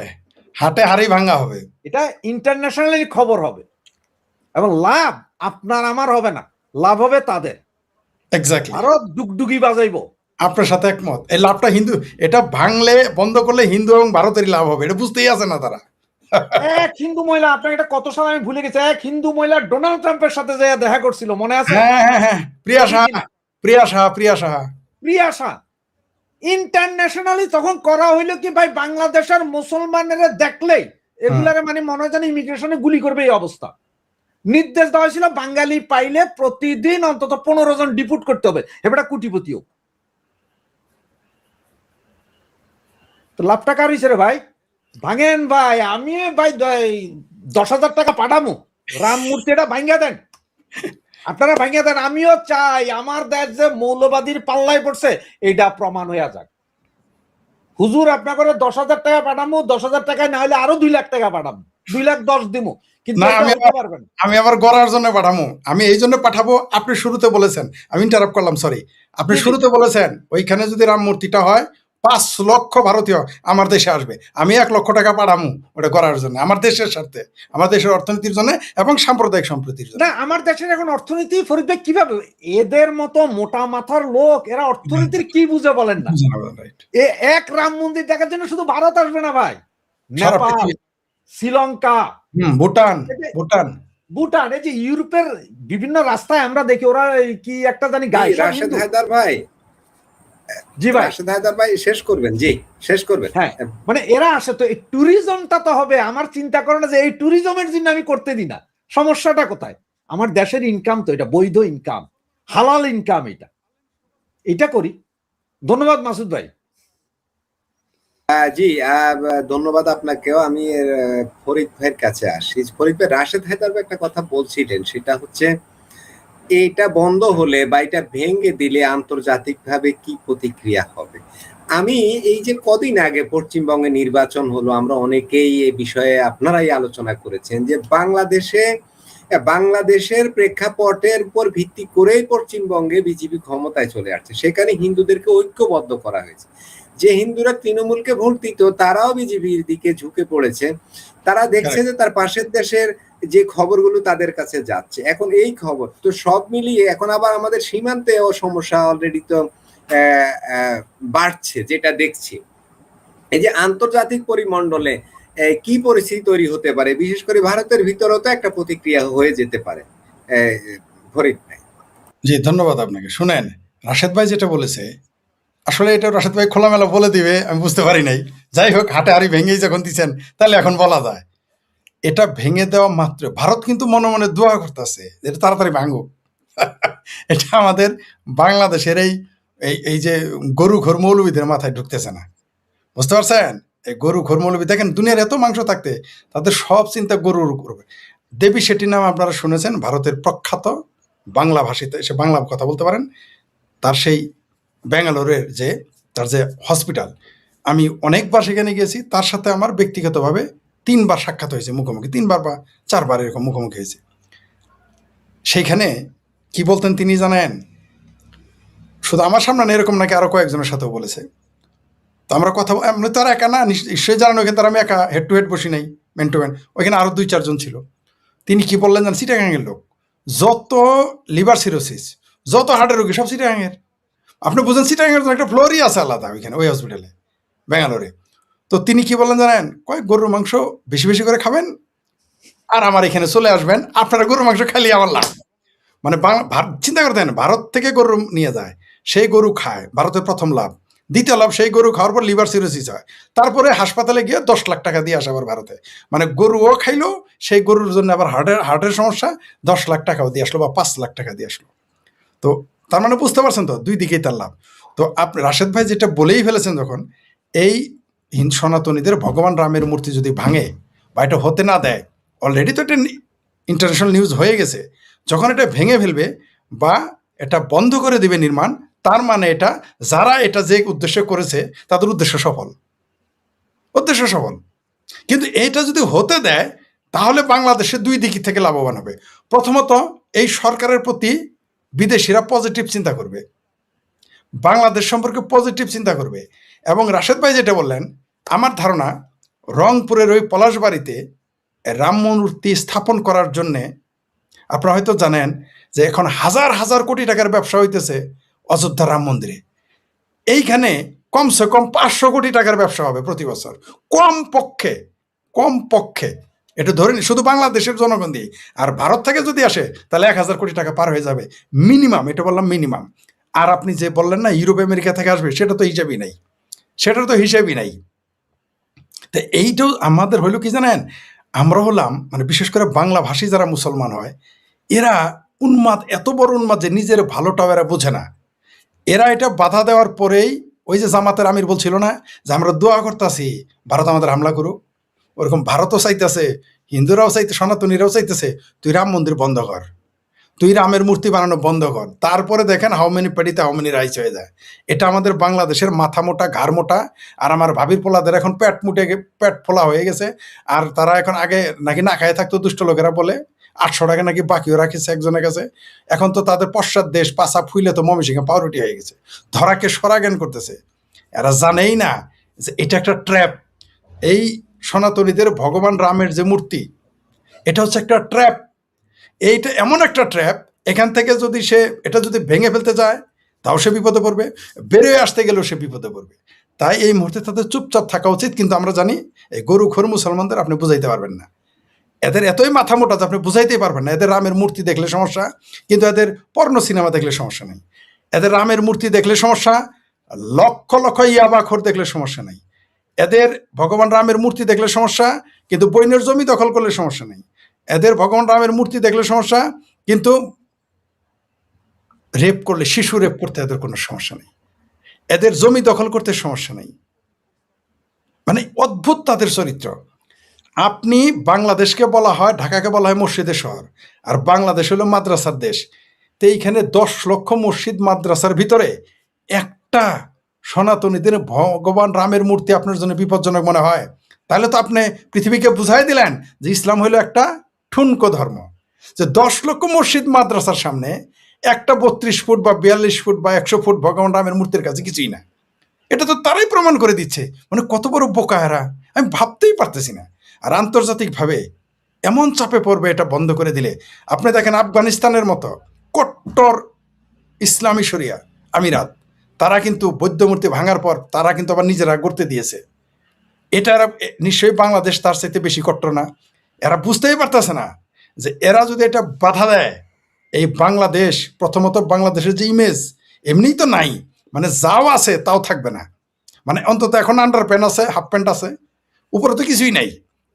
হাটে হাড়ি ভাঙা হবে। এটা ইন্টারন্যাশনালি খবর হবে, এবং লাভ আপনার আমার হবে না, লাভ হবে তাদের। এক্স্যাক্টলি, আরো ডুগডুগি বাজাইবো। আপনার সাথে একমত। এই লাভটা হিন্দু, এটা ভাঙলে, বন্ধ করলে হিন্দু এবং ভারতেরই লাভ হবে, এটা বুঝতেই আছে না তারা। এক হিন্দু মহিলা, আপনার এটা কত সাল আমি ভুলে গেছি, এক হিন্দু মহিলা ডোনাল্ড ট্রাম্পের সাথে যে দেখা করছিল, মনে আছে? হ্যাঁ হ্যাঁ হ্যাঁ, প্রিয়া সাহা, প্রিয়া সাহা, প্রিয়া সাহা, প্রিয়াশা। ইন্টারন্যাশনালি তখন করা হইলো কি ভাই, বাংলাদেশের মুসলমানেরা দেখলেই এগুলারে মানে মনে হয় যেন ইমিগ্রেশনে গুলি করবে, এই অবস্থা। নির্দেশ দেওয়া হয়েছিল বাঙালি পাইলে প্রতিদিন অন্তত 15 জন ডিপুট করতে হবে, এবারে কোটিপতিও। তো লাভটা কার হয়েছে রে ভাই? ভাঙেন ভাই, আমি ভাই 10,000 টাকা পাঠামো, রাম মূর্তি এটা ভাঙ্গা দেন, আপনারা ভাঙ্গা দেন। আমিও চাই আমার দেশ যে মৌলবাদীর পাল্লায় পড়ছে এটা প্রমাণ হইয়া যাক। হুজুর আপনাকে 10,000 টাকা পাঠামো, 10,000 টাকায় না হলে আরো 2 লাখ টাকা পাঠামো, 2,10,000 দিমু, কিন্তু আমি আবার গড়ার জন্য পাঠাবো। আমি এই জন্য পাঠাবো, আপনি শুরুতে বলেছেন, আমি ইন্টারাপ্ট করলাম, সরি। আপনি শুরুতে বলেছেন ওইখানে যদি রাম মূর্তিটা হয় 5 লক্ষ ভারতীয় আমার দেশে আসবে, আমি 1 লক্ষ টাকা পাঠামো ওটা করার জন্য, আমার দেশের স্বার্থে, আমার দেশের অর্থনীতির জন্য এবং সাম্প্রদায়িক সম্প্রীতির জন্য। না, আমার দেশের এখন অর্থনীতি ফরিদ ভাই কিভাবে, এদের মতো মোটা মাথার লোক, এরা অর্থনীতির কি বুঝে বলেন না। এক রাম মন্দির দেখার জন্য শুধু ভারত আসবে না ভাই, নেপাল, শ্রীলঙ্কা, ভুটান, ভুটান, ভুটান, এই যে ইউরোপের বিভিন্ন রাস্তায় আমরা দেখি ওরা কি একটা জানি গায়ে। রাশেদ হায়দার ভাই, জি ভাই, রাশেদ হায়দার ভাই শেষ করবেন? জি শেষ করবেন। হ্যাঁ, মানে এরা আসে তো এই ট্যুরিজমটা তো হবে। আমার চিন্তা করে না যে এই ট্যুরিজমের জন্য আমি করতে দিই না। সমস্যাটা কোথায়? আমার দেশের ইনকাম তো এটা বৈধ ইনকাম, হালাল ইনকাম, এটা করি। ধন্যবাদ মাসুদ ভাই। জি, ধন্যবাদ আপনাকেও। আমি ফরিদ ভাইয়ের কাছে আসি। ফরিদ ভাই, রাশেদ হায়দার ভাই একটা কথা বলছিলেন, সেটা হচ্ছে এইটা বন্ধ হলে বা এটা ভেঙে দিলে আন্তর্জাতিকভাবে কি প্রতিক্রিয়া হবে। আমি এই যে কদিন আগে পশ্চিমবঙ্গে নির্বাচন হলো, আমরা অনেকেই এই বিষয়ে আপনারাই আলোচনা করেছেন যে বাংলাদেশের প্রেক্ষাপটের উপর ভিত্তি করেই পশ্চিমবঙ্গে বিজেপি ক্ষমতায় চলে আসছে। সেখানে হিন্দুদেরকে ঐক্যবদ্ধ করা হয়েছে। যে হিন্দুরা তৃণমূলকে ভোট দিত তারাও বিজেপির দিকে ঝুঁকে পড়েছে। তারা দেখছে যে তার পাশের দেশের যে খবরগুলো তাদের কাছে যাচ্ছে, এখন এই খবর তো সব মিলিয়ে এখন আবার আমাদের সীমান্তেও সমস্যা অলরেডি তো বাড়ছে, যেটা দেখছি। এই যে আন্তর্জাতিক পরিমণ্ডলে কি পরিস্থিতি তৈরি হতে পারে, বিশেষ করে ভারতের ভিতরেও তো একটা প্রতিক্রিয়া হয়ে যেতে পারে। ফরিদ ভাই। জি, ধন্যবাদ আপনাকে। শুনেন, রাশেদ ভাই যেটা বলেছে, আসলে এটা রাশেদ ভাই খোলামেলা বলে দিবে আমি বুঝতে পারি নাই। যাই হোক, হাটে হাড়ি ভেঙেই যখন দিচ্ছেন তাহলে এখন বলা যায়। এটা ভেঙে দেওয়া মাত্র ভারত কিন্তু মনে মনে দোয়া করতেছে এটা তাড়াতাড়ি ভাঙুক। এটা আমাদের বাংলাদেশের এই যে গরু ঘর মৌলবীদের মাথায় ঢুকতেছে না, বুঝতে পারছেন? এই গরু ঘর মৌলবী, দেখেন দুনিয়ার এত মাংস থাকতে তাদের সব চিন্তা গরুর করবে। দেবী শেট্টি নাম আপনারা শুনেছেন, ভারতের প্রখ্যাত বাংলা ভাষীতে, সে বাংলা কথা বলতে পারেন। তার সেই ব্যাঙ্গালোরের যে তার যে হসপিটাল, আমি অনেকবার সেখানে গিয়েছি, তার সাথে আমার ব্যক্তিগতভাবে 3 বার সাক্ষাৎ হয়েছে, মুখোমুখি 3 বার বা 4 বার এরকম মুখোমুখি হয়েছে। সেইখানে কি বলতেন তিনি জানেন? শুধু আমার সামনে না, এরকম নাকি আরো কয়েকজনের সাথেও বলেছে। তো আমরা কথা এমনি তো আর একা না, নিশ্চয়ই জানেন ওখানে তার আমি একা হেড টু হেড বসি নাই, ম্যান টু ম্যান, ওইখানে আরো 2-4 জন ছিল। তিনি কি বললেন জান, চিটাগাঙের লোক, যত লিভার সিরোসিস, যত হার্টের রোগী সব চিটাগাঙের। আপনি বুঝেন চিটাগাঙের একটা ফ্লোরই আছে আলাদা ওইখানে, ওই হসপিটালে ব্যাঙ্গালোরে। তো তিনি কি বললেন জানেন, কয় গরুর মাংস বেশি বেশি করে খাবেন আর আমার এখানে চলে আসবেন, আপনারা গরুর মাংস খালি আমার লাভ। মানে চিন্তা করতেন, ভারত থেকে গরু নিয়ে যায়, সেই গরু খায়, ভারতের প্রথম লাভ। দ্বিতীয় লাভ, সেই গরু খাওয়ার পর লিভার সিরোসিস হয়, তারপরে হাসপাতালে গিয়ে 10 লাখ টাকা দিয়ে আসে আবার ভারতে। মানে গরুও খাইলো, সেই গরুর জন্য আবার হার্টের সমস্যা, 10 লাখ টাকাও দিয়ে আসলো বা 5 লাখ টাকা দিয়ে আসলো। তো তার মানে বুঝতে পারছেন তো, দুই দিকেই তার লাভ। তো আপনি রাশেদ ভাই যেটা বলেই ফেলেছেন, যখন এই হিন্দু সনাতনীদের ভগবান রামের মূর্তি যদি ভাঙে বা এটা হতে না দেয়, অলরেডি তো এটা ইন্টারন্যাশনাল নিউজ হয়ে গেছে, যখন এটা ভেঙে ফেলবে বা এটা বন্ধ করে দিবে নির্মাণ, তার মানে এটা যারা এটা যে উদ্দেশ্য করেছে তাদের উদ্দেশ্য সফল, উদ্দেশ্য সফল। কিন্তু এইটা যদি হতে দেয়, তাহলে বাংলাদেশে দুই দিক থেকে লাভবান হবে। প্রথমত, এই সরকারের প্রতি বিদেশিরা পজিটিভ চিন্তা করবে, বাংলাদেশ সম্পর্কে পজিটিভ চিন্তা করবে। এবং রাশেদ ভাই যেটা বললেন, আমার ধারণা রংপুরের ওই পলাশবাড়িতে রাম মূর্তি স্থাপন করার জন্যে, আপনারা হয়তো জানেন যে এখন হাজার হাজার কোটি টাকার ব্যবসা হইতেছে অযোধ্যা রাম মন্দিরে। এইখানে কমসে কম 500 কোটি টাকার ব্যবসা হবে প্রতি বছর, কমপক্ষে, কমপক্ষে। এটা ধরে নি, শুধু বাংলাদেশের জনগণ দিয়ে। আর ভারত থেকে যদি আসে তাহলে 1000 কোটি টাকা পার হয়ে যাবে মিনিমাম, এটা বললাম মিনিমাম। আর আপনি যে বললেন না ইউরোপ আমেরিকা থেকে আসবে, সেটা তো হিসাবই নাই, সেটার তো হিসাবই নাই। তো এইটাও আমাদের হইলো কি জানেন, আমরা হলাম মানে বিশেষ করে বাংলা ভাষী যারা মুসলমান হয়, এরা উন্মাদ, এত বড় উন্মাদ যে নিজের ভালোটাও এরা বোঝে না। এরা এটা বাধা দেওয়ার পরেই, ওই যে জামাতের আমির বলছিল না যে আমরা দোয়া করতেছি ভারত আমাদের হামলা করুক, ওরকম ভারতও চাইতেছে, হিন্দুরাও চাইতে, সনাতনীরাও চাইতেছে তুই রাম মন্দির বন্ধ কর, তুই রামের মূর্তি বানানো বন্ধ কর। তারপরে দেখেন হাউ মেনি পেটিতে হাউ মেনি রাইস হয়ে যায়। এটা আমাদের বাংলাদেশের মাথা মোটা, ঘাড় মোটা। আর আমার ভাবির পোলাদের এখন পেট ফোলা হয়ে গেছে। আর তারা এখন, আগে নাকি না খায় থাকতো দুষ্ট লোকেরা বলে, 800 টাকা নাকি বাকিও রাখেছে একজনের কাছে। এখন তো তাদের পশ্চাৎ দেশ, পাশা ফুইলে তো ময়মনসিংহে পাউরুটি হয়ে গেছে, ধরাকে সরাজ্ঞান করতেছে। এরা জানেই না যে এটা একটা ট্র্যাপ। এই সনাতনীদের ভগবান রামের যে মূর্তি, এটা হচ্ছে একটা ট্র্যাপ। এইটা এমন একটা ট্র্যাপ, এখান থেকে যদি সে এটা যদি ভেঙে ফেলতে যায় তাও সে বিপদে পড়বে, বেরোয় আসতে গেলেও সে বিপদে পড়বে। তাই এই মুহূর্তে তাদের চুপচাপ থাকা উচিত। কিন্তু আমরা জানি এই গরুখোর মুসলমানদের আপনি বুঝাইতে পারবেন না, এদের এতই মাথা মোটা যে আপনি বুঝাইতেই পারবেন না। এদের রামের মূর্তি দেখলে সমস্যা, কিন্তু এদের পর্ণ সিনেমা দেখলে সমস্যা নেই। এদের রামের মূর্তি দেখলে সমস্যা, লক্ষ লক্ষ ইয়াবাখোর দেখলে সমস্যা নেই। এদের ভগবান রামের মূর্তি দেখলে সমস্যা, কিন্তু বইনের জমি দখল করলে সমস্যা নেই। এদের ভগবান রামের মূর্তি দেখলে সমস্যা, কিন্তু রেপ করলে, শিশু রেপ করতে এদের কোনো সমস্যা নেই। এদের জমি দখল করতে সমস্যা নেই। মানে অদ্ভুত তাদের চরিত্র। আপনি বাংলাদেশকে বলা হয়, ঢাকাকে বলা হয় মসজিদের শহর, আর বাংলাদেশ হলো মাদ্রাসার দেশ। তো এইখানে 10 লক্ষ মসজিদ মাদ্রাসার ভিতরে একটা সনাতনীদের ভগবান রামের মূর্তি আপনার জন্য বিপজ্জনক মনে হয়, তাহলে তো আপনি পৃথিবীকে বুঝাই দিলেন যে ইসলাম হলো একটা ঠুনকো ধর্ম। যে 10 লক্ষ মসজিদ মাদ্রাসার সামনে একটা 32 ফুট বা 42 ফুট বা 100 ফুট ভগবান রামের মূর্তির কাছে কিছুই না। এটা তো তারাই প্রমাণ করে দিচ্ছে। মানে কত বড় বোকা এরা, আমি ভাবতেই পারতেছি না। আর আন্তর্জাতিকভাবে এমন চাপে পড়বে এটা বন্ধ করে দিলে। আপনি দেখেন আফগানিস্তানের মতো কট্টর ইসলামী শরিয়া আমিরাত, তারা কিন্তু বৌদ্ধ মূর্তি ভাঙার পর তারা কিন্তু আবার নিজেরা গড়তে দিয়েছে। এটা নিশ্চয়ই বাংলাদেশ তার চাইতে বেশি কট্টর না। এরা বুঝতেই পারতেছে না যে এরা যদি এটা বাধা দেয়, এই বাংলাদেশ, প্রথমত বাংলাদেশের যে ইমেজ এমনিই তো নাই, মানে যাও আছে তাও থাকবে না। মানে অন্তত এখন আন্ডার প্যান্ট আছে, হাফ প্যান্ট আছে, উপরে তো কিছুই নাই,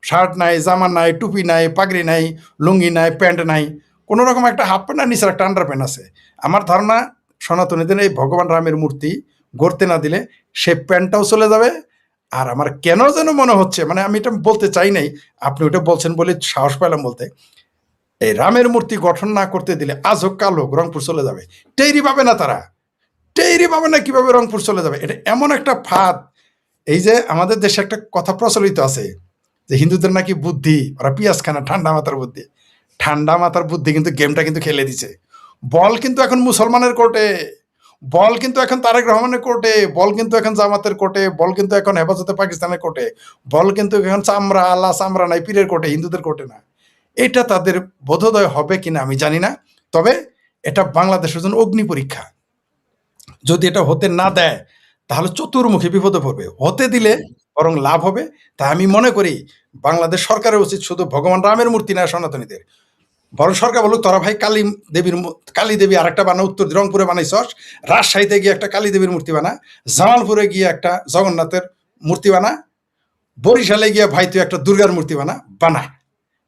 শার্ট নাই, জামা নাই, টুপি নাই, পাগড়ি নাই, লুঙ্গি নাই, প্যান্ট নাই, কোনো রকম একটা হাফ প্যান্ট আর নিচের একটা আন্ডার প্যান্ট আছে। আমার ধারণা সনাতনীদের এই ভগবান রামের মূর্তি গড়তে না দিলে সে প্যান্টটাও চলে যাবে। আর আমার কেন যেন মনে হচ্ছে, মানে আমি এটা বলতে চাই নাই, আপনি ওটা বলছেন বলে সাহস পেলাম বলতে, এই রামের মূর্তি গঠন না করতে দিলে আজ হোক কাল হোক রংপুর চলে যাবে। টেরি পাবে না তারা, টেরি পাবে না কিভাবে রংপুর চলে যাবে। এটা এমন একটা ফাঁদ। এই যে আমাদের দেশে একটা কথা প্রচলিত আছে যে হিন্দুদের নাকি বুদ্ধি, ওরা পিঁয়াজ খানা, ঠান্ডা মাথার বুদ্ধি। ঠান্ডা মাথার বুদ্ধি কিন্তু গেমটা কিন্তু খেলে দিছে। বল কিন্তু এখন মুসলমানের কোর্টে, বল কিন্তু এখন তারেক রহমানের কোর্টে, বল কিন্তু এখন জামাতের কোর্টে, বল কিন্তু এখন হেফাজতে পাকিস্তানের কোর্টে, বল কিন্তু এখন চামড়া আল্লাহ চামড়া নাই পীরের কোর্টে, হিন্দুদের কোর্টে না। এটা তাদের বোধোদয় হবে কিনা আমি জানি না, তবে এটা বাংলাদেশের জন্য অগ্নি পরীক্ষা। যদি এটা হতে না দেয় তাহলে চতুর্মুখী বিপদে পড়বে, হতে দিলে বরং লাভ হবে। তাই আমি মনে করি বাংলাদেশ সরকারের উচিত শুধু ভগবান রামের মূর্তি না সনাতনীদের, বরং সরকার বলুক তোরা ভাই কালী দেবী আর একটা বানা, উত্তর রংপুরে বানাইছস, রাজশাহীতে গিয়ে একটা কালী দেবীর মূর্তি বানা, জামালপুরে গিয়ে একটা জগন্নাথের মূর্তি বানা, বরিশালে গিয়ে ভাই তুই একটা দুর্গার মূর্তি বানা।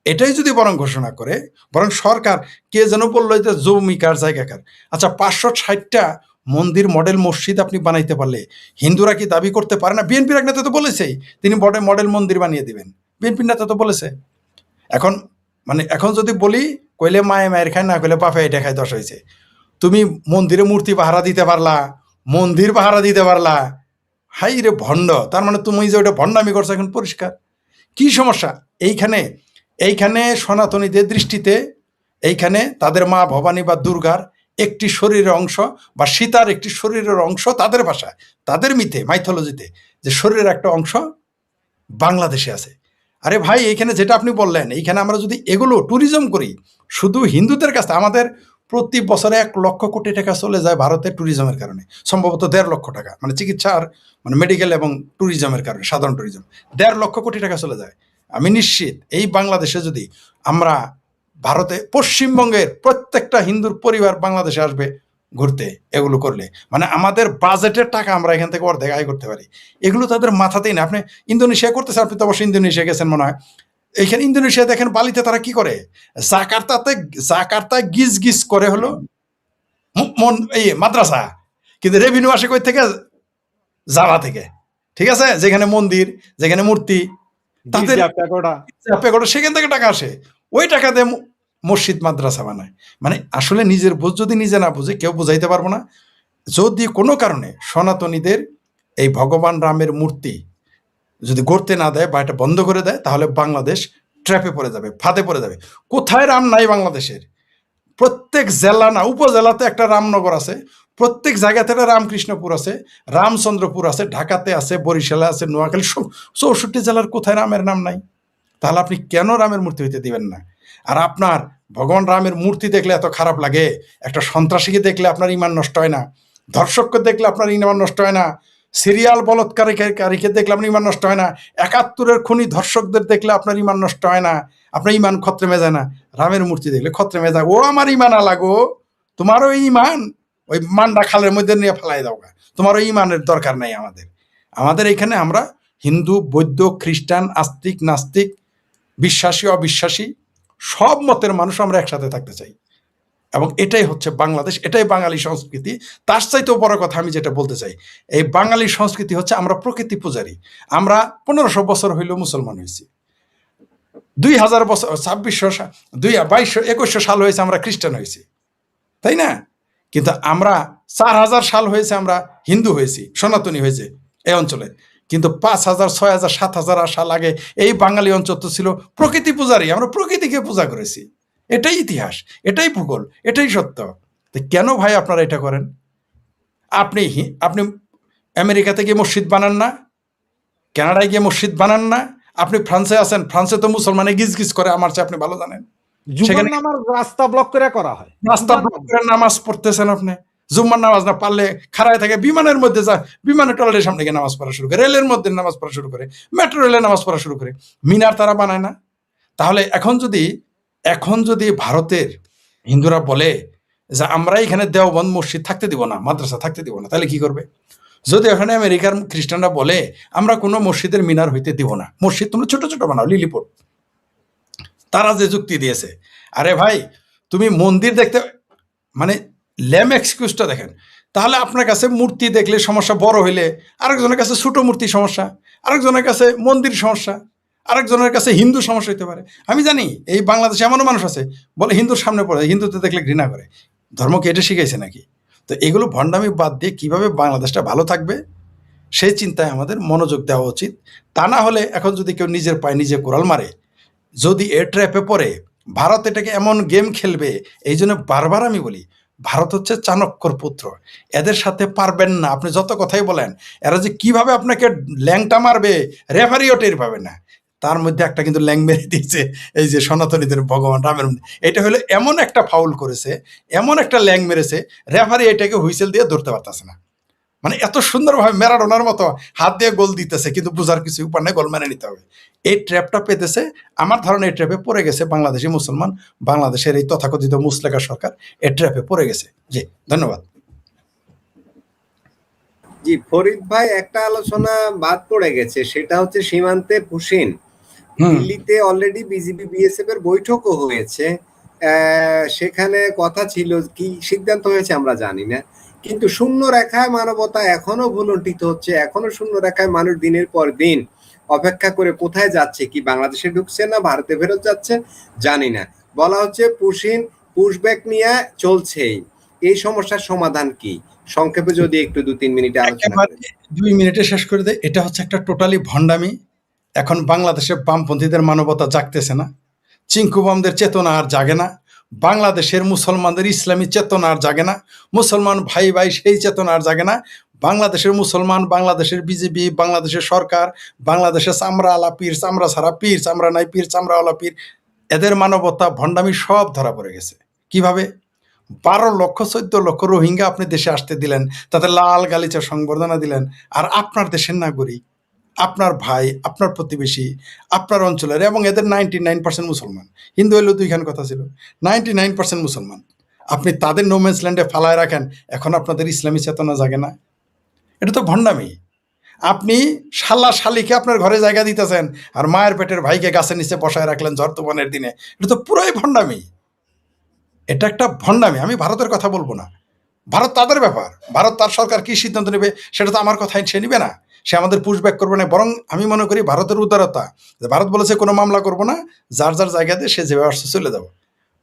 এটাই যদি বরং ঘোষণা করে, বরং সরকার কে যেন বললো যে জমিকার জায়গাকার, আচ্ছা 560টা মন্দির মডেল মসজিদ আপনি বানাইতে পারলে হিন্দুরা কি দাবি করতে পারে না? বিএনপির এক নেতা তো বলেছেই তিনি মডেল মন্দির বানিয়ে দিবেন, বিএনপির নেতা তো বলেছে। এখন এখন যদি বলি কইলে মায়ের খায়, না কইলে বাপে এটা খায়, দশ হয়েছে। তুমি মন্দিরে মূর্তি পাহারা দিতে পারলা, মন্দির পাহারা দিতে পারলা, হাই রে ভণ্ড। তার মানে তুমি যে ওটা ভণ্ডামি করছো এখন পরিষ্কার। কি সমস্যা এইখানে সনাতনীদের দৃষ্টিতে এইখানে তাদের মা ভবানী বা দুর্গার একটি শরীরের অংশ বা সীতার একটি শরীরের অংশ, তাদের ভাষায় তাদের মিথে মাইথোলজিতে যে শরীরের একটা অংশ বাংলাদেশে আছে। আরে ভাই এইখানে যেটা আপনি বললেন, এইখানে আমরা যদি এগুলো ট্যুরিজম করি শুধু হিন্দুদের কাছে, আমাদের প্রতি বছরে 1 লক্ষ কোটি টাকা চলে যায় ভারতের ট্যুরিজমের কারণে, সম্ভবত 1.5 লক্ষ টাকা, চিকিৎসার মেডিকেল এবং ট্যুরিজমের কারণে, সাধারণ ট্যুরিজম 1.5 লক্ষ কোটি টাকা চলে যায়। আমি নিশ্চিত এই বাংলাদেশে যদি আমরা ভারতে পশ্চিমবঙ্গের প্রত্যেকটা হিন্দুর পরিবার বাংলাদেশে আসবে ঘুরতে, এগুলো করলে আমাদের বাজেটের টাকা আমরা এখান থেকে অর্ধেক আয় করতে পারি। এগুলো তাদের মাথাতেই না। আপনি ইন্দোনেশিয়া করতেছেন, আপনি তো অবশ্যই ইন্দোনেশিয়া গেছেন মনে হয়। এইখানে ইন্দোনেশিয়া দেখেন বালিতে তারা কি করে, জাকার্তা গিজ গিজ করে হলো এই মাদ্রাসা, কিন্তু রেভিনিউ আসে কই থেকে? জাভা থেকে, ঠিক আছে, যেখানে মন্দির, যেখানে মূর্তি, তাদের সেখান থেকে টাকা আসে, ওই টাকা দিয়ে মসজিদ মাদ্রাসা বানায়। আসলে নিজের বোঝ যদি নিজে না বুঝে কেউ বুঝাইতে পারবো না। যদি কোনো কারণে সনাতনীদের এই ভগবান রামের মূর্তি যদি গড়তে না দেয় বা এটা বন্ধ করে দেয়, তাহলে বাংলাদেশ ট্র্যাপে পড়ে যাবে, ফাঁদে পড়ে যাবে। কোথায় রাম নাই বাংলাদেশের? প্রত্যেক জেলা না উপজেলাতে একটা রামনগর আছে, প্রত্যেক জায়গাতে একটা রামকৃষ্ণপুর আছে, রামচন্দ্রপুর আছে, ঢাকাতে আছে, বরিশালে আছে, নোয়াখালী, 64 জেলার কোথায় রামের নাম নাই? তাহলে আপনি কেন রামের মূর্তি হইতে দিবেন না? আর আপনার ভগবান রামের মূর্তি দেখলে এত খারাপ লাগে, একটা সন্ত্রাসীকে দেখলে আপনার ইমান নষ্ট হয় না, ধর্ষককে দেখলে আপনার ইমান নষ্ট হয় না, সিরিয়াল বলৎকারীকে দেখলে আপনার ইমান নষ্ট হয় না, 71-এর খুনি ধর্ষকদের দেখলে আপনার ইমান নষ্ট হয় না, আপনার ইমান খত্রেমে যায় না? রামের মূর্তি দেখলে খত্রেমে যায়। ও আমার ইমান আলাগো, তোমারও ইমান ওই মান্ডা খালের মধ্যে নিয়ে ফেলাই দাও, তোমারও ইমানের দরকার নাই। আমাদের এখানে আমরা হিন্দু, বৌদ্ধ, খ্রিস্টান, আস্তিক, নাস্তিক, বিশ্বাসী, অবিশ্বাসী সব মতের মানুষ আমরা একসাথে থাকতে চাই, এবং এটাই হচ্ছে বাংলাদেশ, এটাই বাঙালি সংস্কৃতি। তার চাইতেও বড় কথা আমি যেটা বলতে চাই, এই বাঙালি সংস্কৃতি হচ্ছে আমরা প্রকৃতি পূজারী। আমরা 1500 বছর হইল মুসলমান হয়েছি, 2000 বছর, 2100 সাল হয়েছে আমরা খ্রিস্টান হয়েছি, তাই না? কিন্তু আমরা 4000 সাল হয়েছে আমরা হিন্দু হয়েছি, সনাতনী হয়েছে এই অঞ্চলে। কিন্তু 5000, 6000, 7000 সাল আগে এই বাঙালি অঞ্চল তো ছিল প্রকৃতি পূজারী, আমরা প্রকৃতিকে পূজা করেছি। এটাই ইতিহাস, এটাই ভূগোল, এটাই সত্য। তো কেন ভাই আপনারা এটা করেন? আপনি আমেরিকাতে গিয়ে মসজিদ বানান না, কানাডায় গিয়ে মসজিদ বানান না, আপনি ফ্রান্সে আছেন, ফ্রান্সে তো মুসলমানে গিজ গিজ করে, আমার চেয়ে আপনি ভালো জানেন। সেখানে রাস্তা ব্লক করে করা হয়, রাস্তা ব্লক করে নামাজ পড়তেছেন আপনি। জুম্মার নামাজ না পারলে খাড়ায় থাকে, বিমানের মধ্যে যা, বিমানের টয়লেটের সামনে গিয়ে নামাজ পড়া শুরু করে, রেলের মধ্যে নামাজ পড়া শুরু করে, মেট্রো রেলে নামাজ পড়া শুরু করে। মিনার তারা বানায় না। তাহলে এখন যদি ভারতের হিন্দুরা বলে যে আমরা এখানে দেওবন্দ মসজিদ থাকতে দিব না, মাদ্রাসা থাকতে দিব না, তাহলে কি করবে? যদি এখানে আমেরিকার খ্রিস্টানরা বলে আমরা কোনো মসজিদের মিনার হইতে দিব না, মসজিদ তোমরা ছোট ছোট বানাও, লিলিপুট, তারা যে যুক্তি দিয়েছে, আরে ভাই তুমি মন্দির দেখতে ল্যাম এক্সকিউজটা দেখেন। তাহলে আপনার কাছে মূর্তি দেখলে সমস্যা, বড় হইলে আরেকজনের কাছে ছোট মূর্তি সমস্যা, আরেকজনের কাছে মন্দির সমস্যা, আরেকজনের কাছে হিন্দু সমস্যা হইতে পারে। আমি জানি এই বাংলাদেশে এমনও মানুষ আছে বলে হিন্দুর সামনে পড়ে, হিন্দুতে দেখলে ঘৃণা করে। ধর্ম কি এটা শিখাইছে নাকি? তো এগুলো ভণ্ডামি বাদ দিয়ে কিভাবে বাংলাদেশটা ভালো থাকবে সেই চিন্তায় আমাদের মনোযোগ দেওয়া উচিত। তা না হলে এখন যদি কেউ নিজের পায়ে নিজে কোরাল মারে, যদি এ ট্র্যাপে পড়ে, ভারত এটাকে এমন গেম খেলবে। এই জন্য বারবার আমি বলি, ভারত হচ্ছে চাণক্যর পুত্র, এদের সাথে পারবেন না। আপনি যত কথাই বলেন, এরা যে কিভাবে আপনাকে ল্যাংটা মারবে রেফারিও টের পাবে না। তার মধ্যে একটা কিন্তু ল্যাং মেরে দিয়েছে এই যে সনাতনীদের ভগবান রামের মধ্যে। এটা হলো এমন একটা ফাউল করেছে, এমন একটা ল্যাং মেরেছে, রেফারি এটাকে হুইসেল দিয়ে ধরতে পারতেছে না। মানে এত সুন্দরভাবে ম্যারাডোনার মতো হাত দিয়ে গোল দিতেছে, কিন্তু বোঝার কিছু উপায় নেই, গোল মেনে নিতে হবে। এই ট্র্যাপটা পেতেছে। আমার ধারণা এই ট্র্যাপে পড়ে গেছে বাংলাদেশি মুসলমান, বাংলাদেশের এই তথাকথিত মুসলেকা সরকার এই ট্র্যাপে পড়ে গেছে। জি, ধন্যবাদ। জি ফরিদ ভাই, একটা আলোচনা বাদ পড়ে গেছে, সেটা হচ্ছে সীমান্তে পুশিন। হুম। দিল্লিতে অলরেডি বিজিবি বিএসএফ এর বৈঠকও হয়েছে। সেখানে কথা ছিল, কি সিদ্ধান্ত হয়েছে আমরা জানি না, কিন্তু শূন্য রেখায় মানবতা এখনো ভুলুণ্ঠিত হচ্ছে। এখনো শূন্য রেখায় মানুষ দিনের পর দিন অপেক্ষা করে কোথায় যাচ্ছে, কি বাংলাদেশে ঢুকছে না ভারতে ফেরত যাচ্ছে জানি না। বলা হচ্ছে পুশিন পুশব্যাক নিয়ে চলছেই। এই সমস্যার সমাধান কি? সংক্ষেপে যদি একটু 2-3 মিনিটে আলোচনা একেবারে করেন। 2 মিনিটে শেষ করে দেয়। এটা হচ্ছে একটা টোটালি ভণ্ডামি। এখন বাংলাদেশে বামপন্থীদের মানবতা জাগতেছে না, চিঙ্কু বামদের চেতনা আর জাগে না, বাংলাদেশের মুসলমানদের ইসলামী চেতনা আর জাগে না, মুসলমান ভাই ভাই সেই চেতনা আর জাগে না। বাংলাদেশের মুসলমান, বাংলাদেশের বিজেপি, বাংলাদেশের সরকার, বাংলাদেশের চামড়া আলা পীর, চামড়া ছাড়া পীর, চামড়া নাই পীর, চামড়াওয়ালা পীর, এদের মানবতা ভণ্ডামি সব ধরা পড়ে গেছে। কিভাবে 12 লক্ষ 14 লক্ষ রোহিঙ্গা আপনি দেশে আসতে দিলেন, তাদের লাল গালিচা সংবর্ধনা দিলেন, আর আপনার দেশের নাগরিক, আপনার ভাই, আপনার প্রতিবেশী, আপনার অঞ্চলের, এবং এদের 99% মুসলমান, হিন্দু হইলেও দুইখান কথা ছিল, 99% মুসলমান, আপনি তাদের নোম্যান্স ল্যান্ডে ফালায় রাখেন। এখন আপনাদের ইসলামী চেতনা জাগে না? এটা তো ভণ্ডামি। আপনি শালা শালিকে আপনার ঘরে জায়গা দিতেছেন, আর মায়ের পেটের ভাইকে গাছের নিচে বসায় রাখলেন ঝড় তুফানের দিনে। এটা তো পুরোই ভণ্ডামি। এটা একটা ভণ্ডামি। আমি ভারতের কথা বলবো না, ভারত তাদের ব্যাপার, ভারত তার সরকার কি সিদ্ধান্ত নেবে সেটা তো আমার কথাই সে নিবে না, সে আমাদের পুশব্যাক করবে না। বরং আমি মনে করি ভারতের উদারতা, যে ভারত বলেছে কোনো মামলা করবো না, যার যার জায়গাতে সে যেভাবে আসছে চলে যাবো।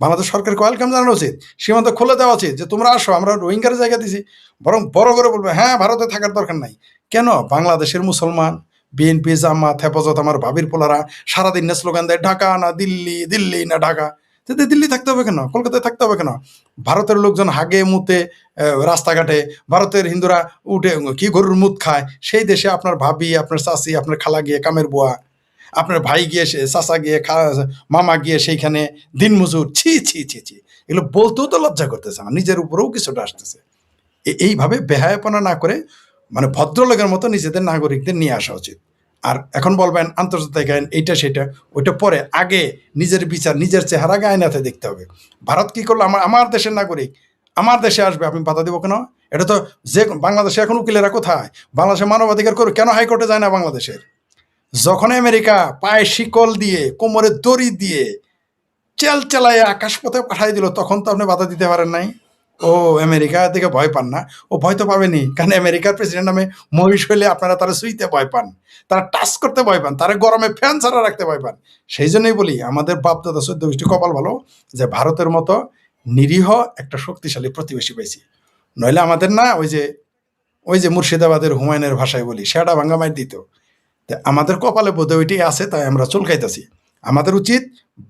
বাংলাদেশ সরকারকে ওয়েলকাম জানানো উচিত, সীমান্ত খুলে দেওয়া উচিত, যে তোমরা আসো, আমরা রোহিঙ্গার জায়গা দিছি। বরং বড় করে বলবে হ্যাঁ ভারতে থাকার দরকার নাই। কেন? বাংলাদেশের মুসলমান, বিএনপি, জামাত, হেফাজত, আমার ভাবির পোলারা সারাদিন না স্লোগান দেয় ঢাকা না দিল্লি, দিল্লি না ঢাকা। দিল্লি থাকতে হবে কেন? কলকাতায় থাকতে হবে কেন? ভারতের লোকজন হাগে মুতে রাস্তাঘাটে, ভারতের হিন্দুরা উঠে কি গরুর মুত খায়, সেই দেশে আপনার ভাবি, আপনার চাচি, আপনার খালা গিয়ে কামের বুয়া, আপনার ভাই গিয়ে চাচা গিয়ে মামা গিয়ে সেইখানে দিনমজুর। ছি ছি ছি ছি, এগুলো বলতেও তো লজ্জা করতেছে, আমার নিজের উপরেও কিছুটা আসতেছে। এইভাবে বেহায়াপনা না করে মানে ভদ্রলোকের মতো নিজেদের নাগরিকদের নিয়ে আসা উচিত। আর এখন বলবেন আন্তর্জাতিক আইন এইটা সেটা, ওইটা পরে, আগে নিজের বিচার, নিজের চেহারা আয়নাতে দেখতে হবে। ভারত কি করলো? আমার দেশের নাগরিক আমার দেশে আসবে, আমি বাধা দেবো কেন? এটা তো যে বাংলাদেশে এখন উকিলেরা কোথায়? বাংলাদেশের মানবাধিকার করে কেন হাইকোর্টে যায় না বাংলাদেশের? যখন আমেরিকা পায়ে শিকল দিয়ে, কোমরে দড়ি দিয়ে চেলায় আকাশপথে পাঠাই দিল, তখন তো আপনি বাধা দিতে পারেন নাই। ও আমেরিকা দিকে ভয় পান না? ও ভয় তো পাবেনি, কারণ আমেরিকার প্রেসিডেন্ট নামে মহিষ হইলে আপনারা তারা সুইতে ভয় পান, তারা টাচ করতে ভয় পান, তারা গরমে ফ্যান ছাড়া রাখতে ভয় পান। সেই জন্যই বলি আমাদের বাপ দাদা 14 কপাল ভালো যে ভারতের মতো নিরীহ একটা শক্তিশালী প্রতিবেশী পেয়েছি। নইলে আমাদের না ওই যে মুর্শিদাবাদের হুমায়ুনের ভাষায় বলি, সেটা ভাঙ্গা মাইর দিত। আমাদের কপালে বোধহয় ওইটাই আছে, তাই আমরা চুলকাইতেছি। আমাদের উচিত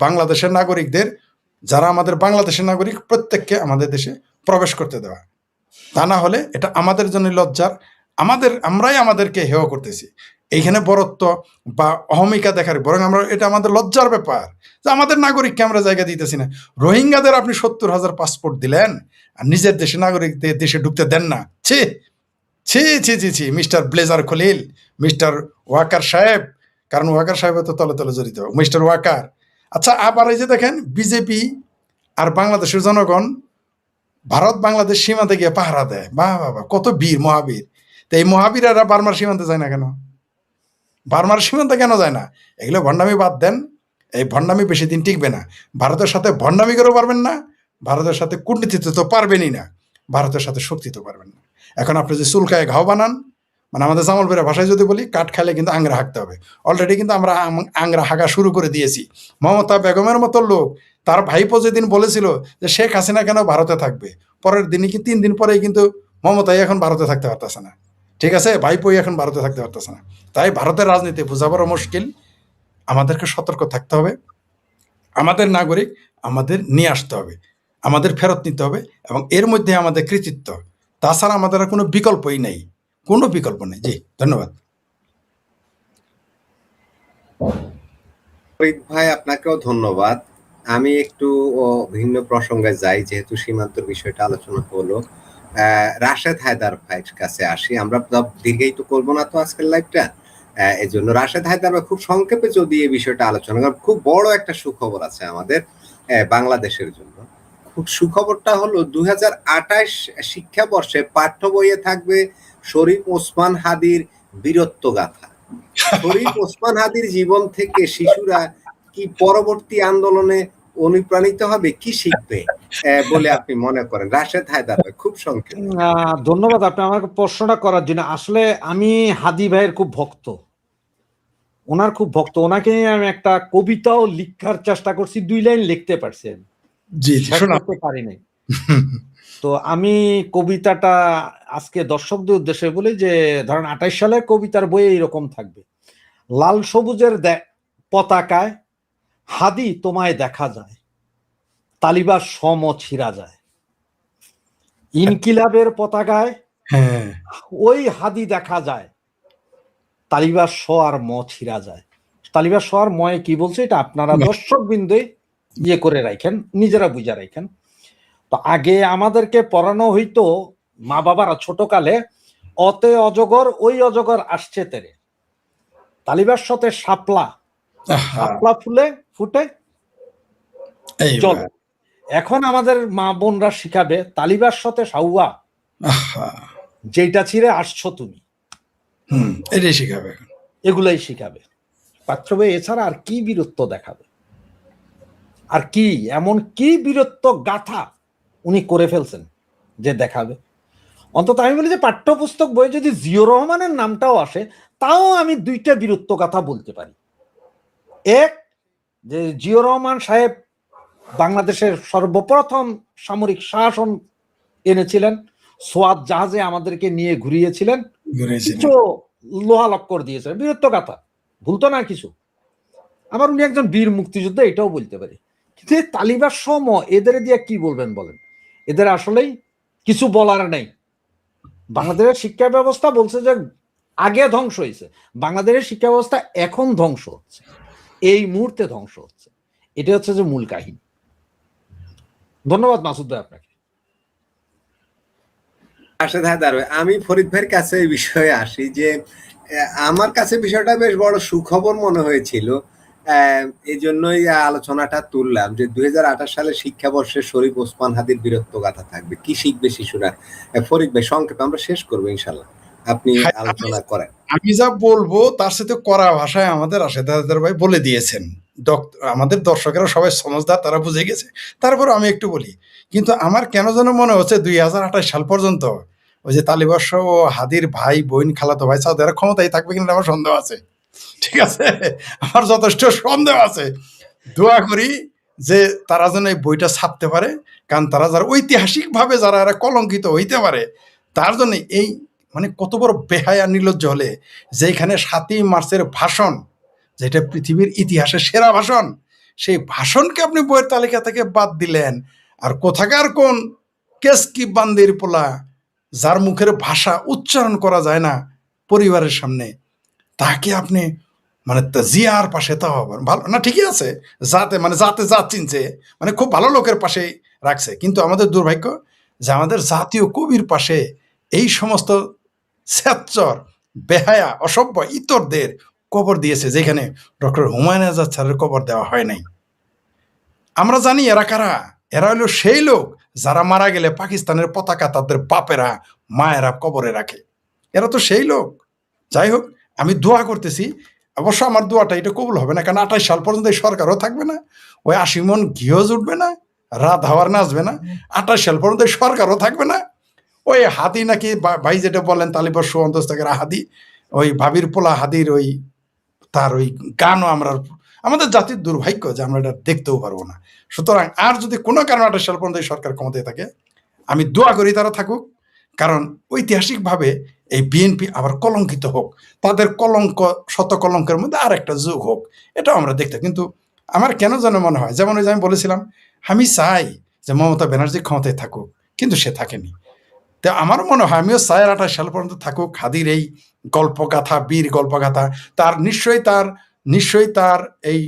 বাংলাদেশের নাগরিকদের, যারা আমাদের বাংলাদেশের নাগরিক, প্রত্যেককে আমাদের দেশে প্রবেশ করতে দেওয়া। তা না হলে এটা আমাদের জন্য লজ্জার, আমরাই আমাদেরকে হেয় করতেছি। এইখানে বরত্ব বা অহমিকা দেখার, বরং আমরা, এটা আমাদের লজ্জার ব্যাপার যে আমাদের নাগরিককে আমরা জায়গা দিতেছি না। রোহিঙ্গাদের আপনি 70,000 পাসপোর্ট দিলেন, আর নিজের দেশে নাগরিকদের দেশে ঢুকতে দেন না। ছি ছি ছি ছি ছি, mister blazer Khalil, mister Waqar সাহেব, কারণ ওয়াকার সাহেব তো তলে তলে জড়িত, মিস্টার ওয়াকার। আচ্ছা, আবার এই যে দেখেন বিজেপি আর বাংলাদেশের জনগণ ভারত বাংলাদেশ সীমান্তে গিয়ে পাহারা দেয়, বাহ বাবা, কত বীর, মহাবীর। তো এই মহাবীরেরা বার্মার সীমান্তে যায় না কেন? বার্মার সীমান্তে কেন যায় না? এগুলো ভণ্ডামি বাদ দেন, এই ভণ্ডামি বেশি দিন টিকবে না। ভারতের সাথে ভণ্ডামি করেও পারবেন না, ভারতের সাথে কূটনীতি তো পারবেনই না, ভারতের সাথে শক্তি তো পারবেন না। এখন আপনি যে চুলকায় ঘাও বানান, মানে আমাদের জামালপুরের ভাষায় যদি বলি, কাঠ খাইলে কিন্তু আংরা হাঁকতে হবে। অলরেডি কিন্তু আমরা আংরা হাঁকা শুরু করে দিয়েছি। মমতা বেগমের মতো লোক, তার ভাইপো যেদিন বলেছিল যে শেখ হাসিনা কেন ভারতে থাকবে, পরের দিনই কি 3 দিন পরেই কিন্তু মমতাই এখন ভারতে থাকতে পারতেছে না। ঠিক আছে, ভাইপোই এখন ভারতে থাকতে পারতেছে না। তাই ভারতের রাজনীতি বোঝা বড় মুশকিল। আমাদেরকে সতর্ক থাকতে হবে, আমাদের নাগরিক আমাদের নিয়ে আসতে হবে। আমাদের ফেরত নিতে হবে, এবং এর মধ্যে আমাদের কৃতিত্ব, তাছাড়া আমাদের আর কোনো বিকল্পই নেই, কোনো বিকল্প নেই। জি, ধন্যবাদ। ফরিদ ভাই, আপনাকেও ধন্যবাদ। আমি একটু ভিন্ন প্রসঙ্গে যাই, যেহেতু সীমান্তর বিষয়টা আলোচনা হলো। রাশেদ হায়দার ভাইয়ের কাছে আসি। আমরা দীর্ঘায়িত করবো না তো আজকের লাইভটা, এই জন্য রাশেদ হায়দার ভাই খুব সংক্ষেপে যদি এই বিষয়টা আলোচনা করেন। খুব বড় একটা সুখবর আছে আমাদের বাংলাদেশের জন্য। খুব সুখবরটা হলো 2028 শিক্ষাবর্ষে পাঠ্য বইয়ে থাকবে শরীফ ওসমান হাদির বীরত্ব গাথা। শরীফ ওসমান হাদির জীবন থেকে শিশুরা কি পরবর্তী আন্দোলনে অনুপ্রাণিত হবে, কি শিখবে বলে আপনি মনে করেন? রাশেদ হায়দার ভাই, খুব সংক্ষেপে। ধন্যবাদ আপনি আমাকে প্রশ্নটা করার জন্য। আসলে আমি হাদি ভাইয়ের খুব ভক্ত, ওনার খুব ভক্ত। ওনাকে নিয়ে আমি একটা কবিতাও লিখার চেষ্টা করছি, 2 লাইন লিখতে পারছি, জি, শেষ শোনা। করতে পারি নাই। তো আমি কবিতাটা আজকে দর্শকদের উদ্দেশ্যে বলি যে, ধরেন 28 সালের কবিতার বই এইরকম থাকবে। লাল সবুজের পতাকায় হাদি তোমায় দেখা যায়, তালিবার সম ছিঁড়া যায়। ইনকিলাবের পতাকায় হ্যাঁ, ওই হাদি দেখা যায়, তালিবার স আর ম ছিঁড়া যায়। তালিবার স আর ময়ে কি বলছে এটা আপনারা দর্শক বিন্দু ইয়ে করে রাখেন, নিজেরা বুঝা রাখেন। তো আগে আমাদেরকে পড়ানো হইতো মা বাবারা ছোটকালে, অতে অজগর ওই অজগর আসছে তেরে, তালিবার সাথে শাপলা, শাপলা ফুটে এই চলো। এখন আমাদের মা বোনরা শিখাবে তালিবার সাথে সাউয়া, যেটা ছিঁড়ে আসছো তুমি, এটাই শিখাবে, এগুলাই শিখাবে পাত্র ভাই। এছাড়া আর কি বীরত্ব দেখাবে? আর কি এমন কি বীরত্ব গাথা উনি করে ফেলছেন যে দেখাবে? অন্তত আমি বলি যে পাঠ্যপুস্তক বই যদি জিয়র রহমানের নামটাও আসে, তাও আমি 2টা বীরত্ব গাথা বলতে পারি। এক, যে জিয়র রহমান সাহেব বাংলাদেশের সর্বপ্রথম সামরিক শাসন এনেছিলেন, সোয়াত জাহাজে আমাদেরকে নিয়ে ঘুরিয়েছিলেন, কিছু লোহা লক্কর দিয়েছিলেন, বীরত্ব গাথা, ভুলতো না কিছু। আমার উনি একজন বীর মুক্তিযোদ্ধা, এটাও বলতে পারি। কিন্তু তালিবার সম এদের দিয়ে কি বলবেন বলেন? এদের আসলেই কিছু বলার নেই। বাংলাদেশের শিক্ষা ব্যবস্থা বলছে যে আগে ধ্বংস হয়েছে, বাংলাদেশের শিক্ষা ব্যবস্থা এখন ধ্বংস হচ্ছে, এই মুহূর্তে ধ্বংস হচ্ছে। এটা হচ্ছে যে মূল কাহিনী। ধন্যবাদ মাসুদ ভাই আপনাকে। রাশেদ হায়দার ভাই, আমি ফরিদ ভাইয়ের কাছে এই বিষয়ে আসি যে আমার কাছে বিষয়টা বেশ বড় সুখবর মনে হয়েছিল। এই জন্যই আলোচনাটা তুললাম যে 2028 সালের শিক্ষাবর্ষে শরীফ ওসমান হাদির বীরত্ব গাথা থাকবে, কি শিখবে শিশুরা। ফরিদ ভাই, সংক্ষেপে আমরা শেষ করবো ইনশাল্লাহ, আপনি আলোচনা করেন। আমি যা বলবো তার সাথে কড়া ভাষায় আমাদের রাশেদ হায়দার ভাই বলে দিয়েছেন। আমাদের দর্শকেরা সবাই সমঝদার, তারা বুঝে গেছে। তারপর আমি একটু বলি, কিন্তু আমার কেন যেন মনে হচ্ছে 2028 সাল পর্যন্ত ওই যে তালিবাস ও হাদির ভাই বোন খালাতো ভাই সাথে ক্ষমতায় থাকবে কিনা আমার সন্দেহ আছে। ঠিক আছে, আমার যথেষ্ট সন্দেহ আছে। দোয়া করি যে তারা যেন এই বইটা ছাপতে পারে, কারণ তারা যারা ঐতিহাসিকভাবে যারা এরা কলঙ্কিত হইতে পারে, তার জন্য এই মানে কত বড় বেহায়া নির্লজ্জ হলে, যেখানে 7ই মার্চের ভাষণ, যেটা পৃথিবীর ইতিহাসের সেরা ভাষণ, সেই ভাষণকে আপনি বইয়ের তালিকা থেকে বাদ দিলেন। আর কোথাকার কোন কেসকি বান্দির পোলা, যার মুখের ভাষা উচ্চারণ করা যায় না পরিবারের সামনে, তাকে আপনি মানে জিয়ার পাশে, তাও আবার ভালো না, ঠিকই আছে, যাতে মানে যাতে জাত চিনছে, মানে খুব ভালো লোকের পাশে রাখছে। কিন্তু আমাদের দুর্ভাগ্য যে আমাদের জাতীয় কবির পাশে এই সমস্ত স্বেচ্ছর বেহায়া অসভ্য ইতরদের কবর দিয়েছে, যেখানে ডক্টর হুমায়ুন আজাদ স্যারের কবর দেওয়া হয় নাই। আমরা জানি এরা কারা। এরা হলো সেই লোক যারা মারা গেলে পাকিস্তানের পতাকা তাদের বাপেরা মায়েরা কবরে রাখে। এরা তো সেই লোক। যাই হোক, আমি দোয়া করতেছি, অবশ্য আমার দোয়াটা এটা কবুল হবে না, কারণ 28 সাল পর্যন্ত এই সরকারও থাকবে না, ওই 80 মন ঘিও জুটবে না, রাত হাওয়ার নাচবে না, 28 সাল পর্যন্ত এই সরকারও থাকবে না। ওই হাদি নাকি ভাই যেটা বলেন তালিবাস অন্তস্থাকের হাদি, ওই ভাবির পোলা হাদির ওই তার ওই গানও আমরা, আমাদের জাতির দুর্ভাগ্য যে আমরা এটা দেখতেও পারবো না। সুতরাং আর যদি কোনো কারণে 28 সাল পর্যন্ত এই সরকার ক্ষমতায় থাকে, আমি দোয়া করি তারা থাকুক, কারণ ঐতিহাসিকভাবে এই বিএনপি আবার কলঙ্কিত হোক, তাদের কলঙ্ক শত কলঙ্কের মধ্যে আর একটা যুগ হোক, এটাও আমরা দেখতে। কিন্তু আমার কেন যেন মনে হয়, যেমন ওই যে আমি বলেছিলাম, আমি চাই যে মমতা ব্যানার্জি ক্ষমতায় থাকুক, কিন্তু সে থাকেনি। তো আমার মনে হয়, আমিও চাই 28 সাল পর্যন্ত থাকুক হাদির এই গল্পগাথা, বীর গল্পগাথা। নিশ্চয়ই তার এই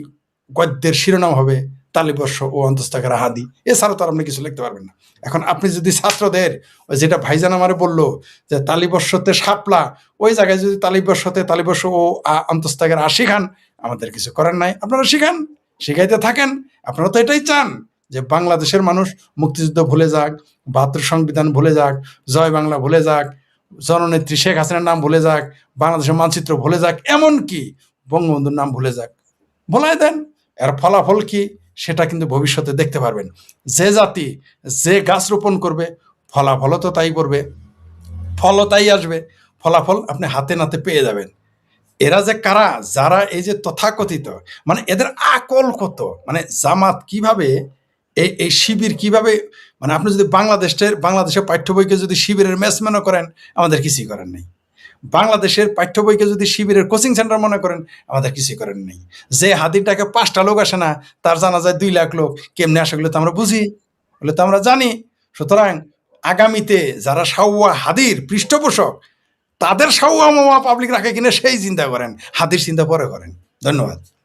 গদ্যের শিরোনাম হবে তালিবর্ষ ও অন্তস্তকেরা হাদি। এছাড়া তো আর আপনি কিছু লিখতে পারবেন না। এখন আপনি যদি ছাত্রদের ওই যেটা ভাইজান আমারে বললো যে তালিবর্ষতে শাপলা, ওই জায়গায় যদি তালিবর্ষ ও অন্তস্তকেরা শিখান, আমাদের কিছু করার নাই। আপনারা শিখান, শিখাইতে থাকেন। আপনারা তো এটাই চান যে বাংলাদেশের মানুষ মুক্তিযুদ্ধ ভুলে যাক, ৭২ সংবিধান ভুলে যাক, জয় বাংলা ভুলে যাক, জননেত্রী শেখ হাসিনার নাম ভুলে যাক, বাংলাদেশের মানচিত্র ভুলে যাক, এমনকি বঙ্গবন্ধুর নাম ভুলে যাক। ভুলাই দেন। এর ফলাফল কি সেটা কিন্তু ভবিষ্যতে দেখতে পারবেন। যে জাতি যে গাছ রোপণ করবে, ফলাফলও তো তাই করবে, ফলও তাই আসবে। ফলাফল আপনি হাতে নাতে পেয়ে যাবেন। এরা যে কারা, যারা এই যে তথাকথিত, মানে এদের আকল কত, মানে জামাত কিভাবে এই শিবির কিভাবে, মানে আপনি যদি বাংলাদেশের পাঠ্য বইকে যদি শিবিরের ম্যাচম্যানও করেন, আমাদের কিছুই করার নেই। বাংলাদেশের পাঠ্য বইকে যদি শিবিরের কোচিং সেন্টার মনে করেন, আমাদের কিছুই করার নেই। যে হাদিরটাকে 5টা লোক আসে না, তার জানা যায় 2 লাখ লোক কেমনে আসে, তো আমরা বুঝি, বলে তো আমরা জানি। সুতরাং আগামীতে যারা সাউয়া হাদির পৃষ্ঠপোষক, তাদের সাউয়া মামা পাবলিক রাখে কিনা সেই চিন্তা করেন, হাদির চিন্তা পরে করেন। ধন্যবাদ।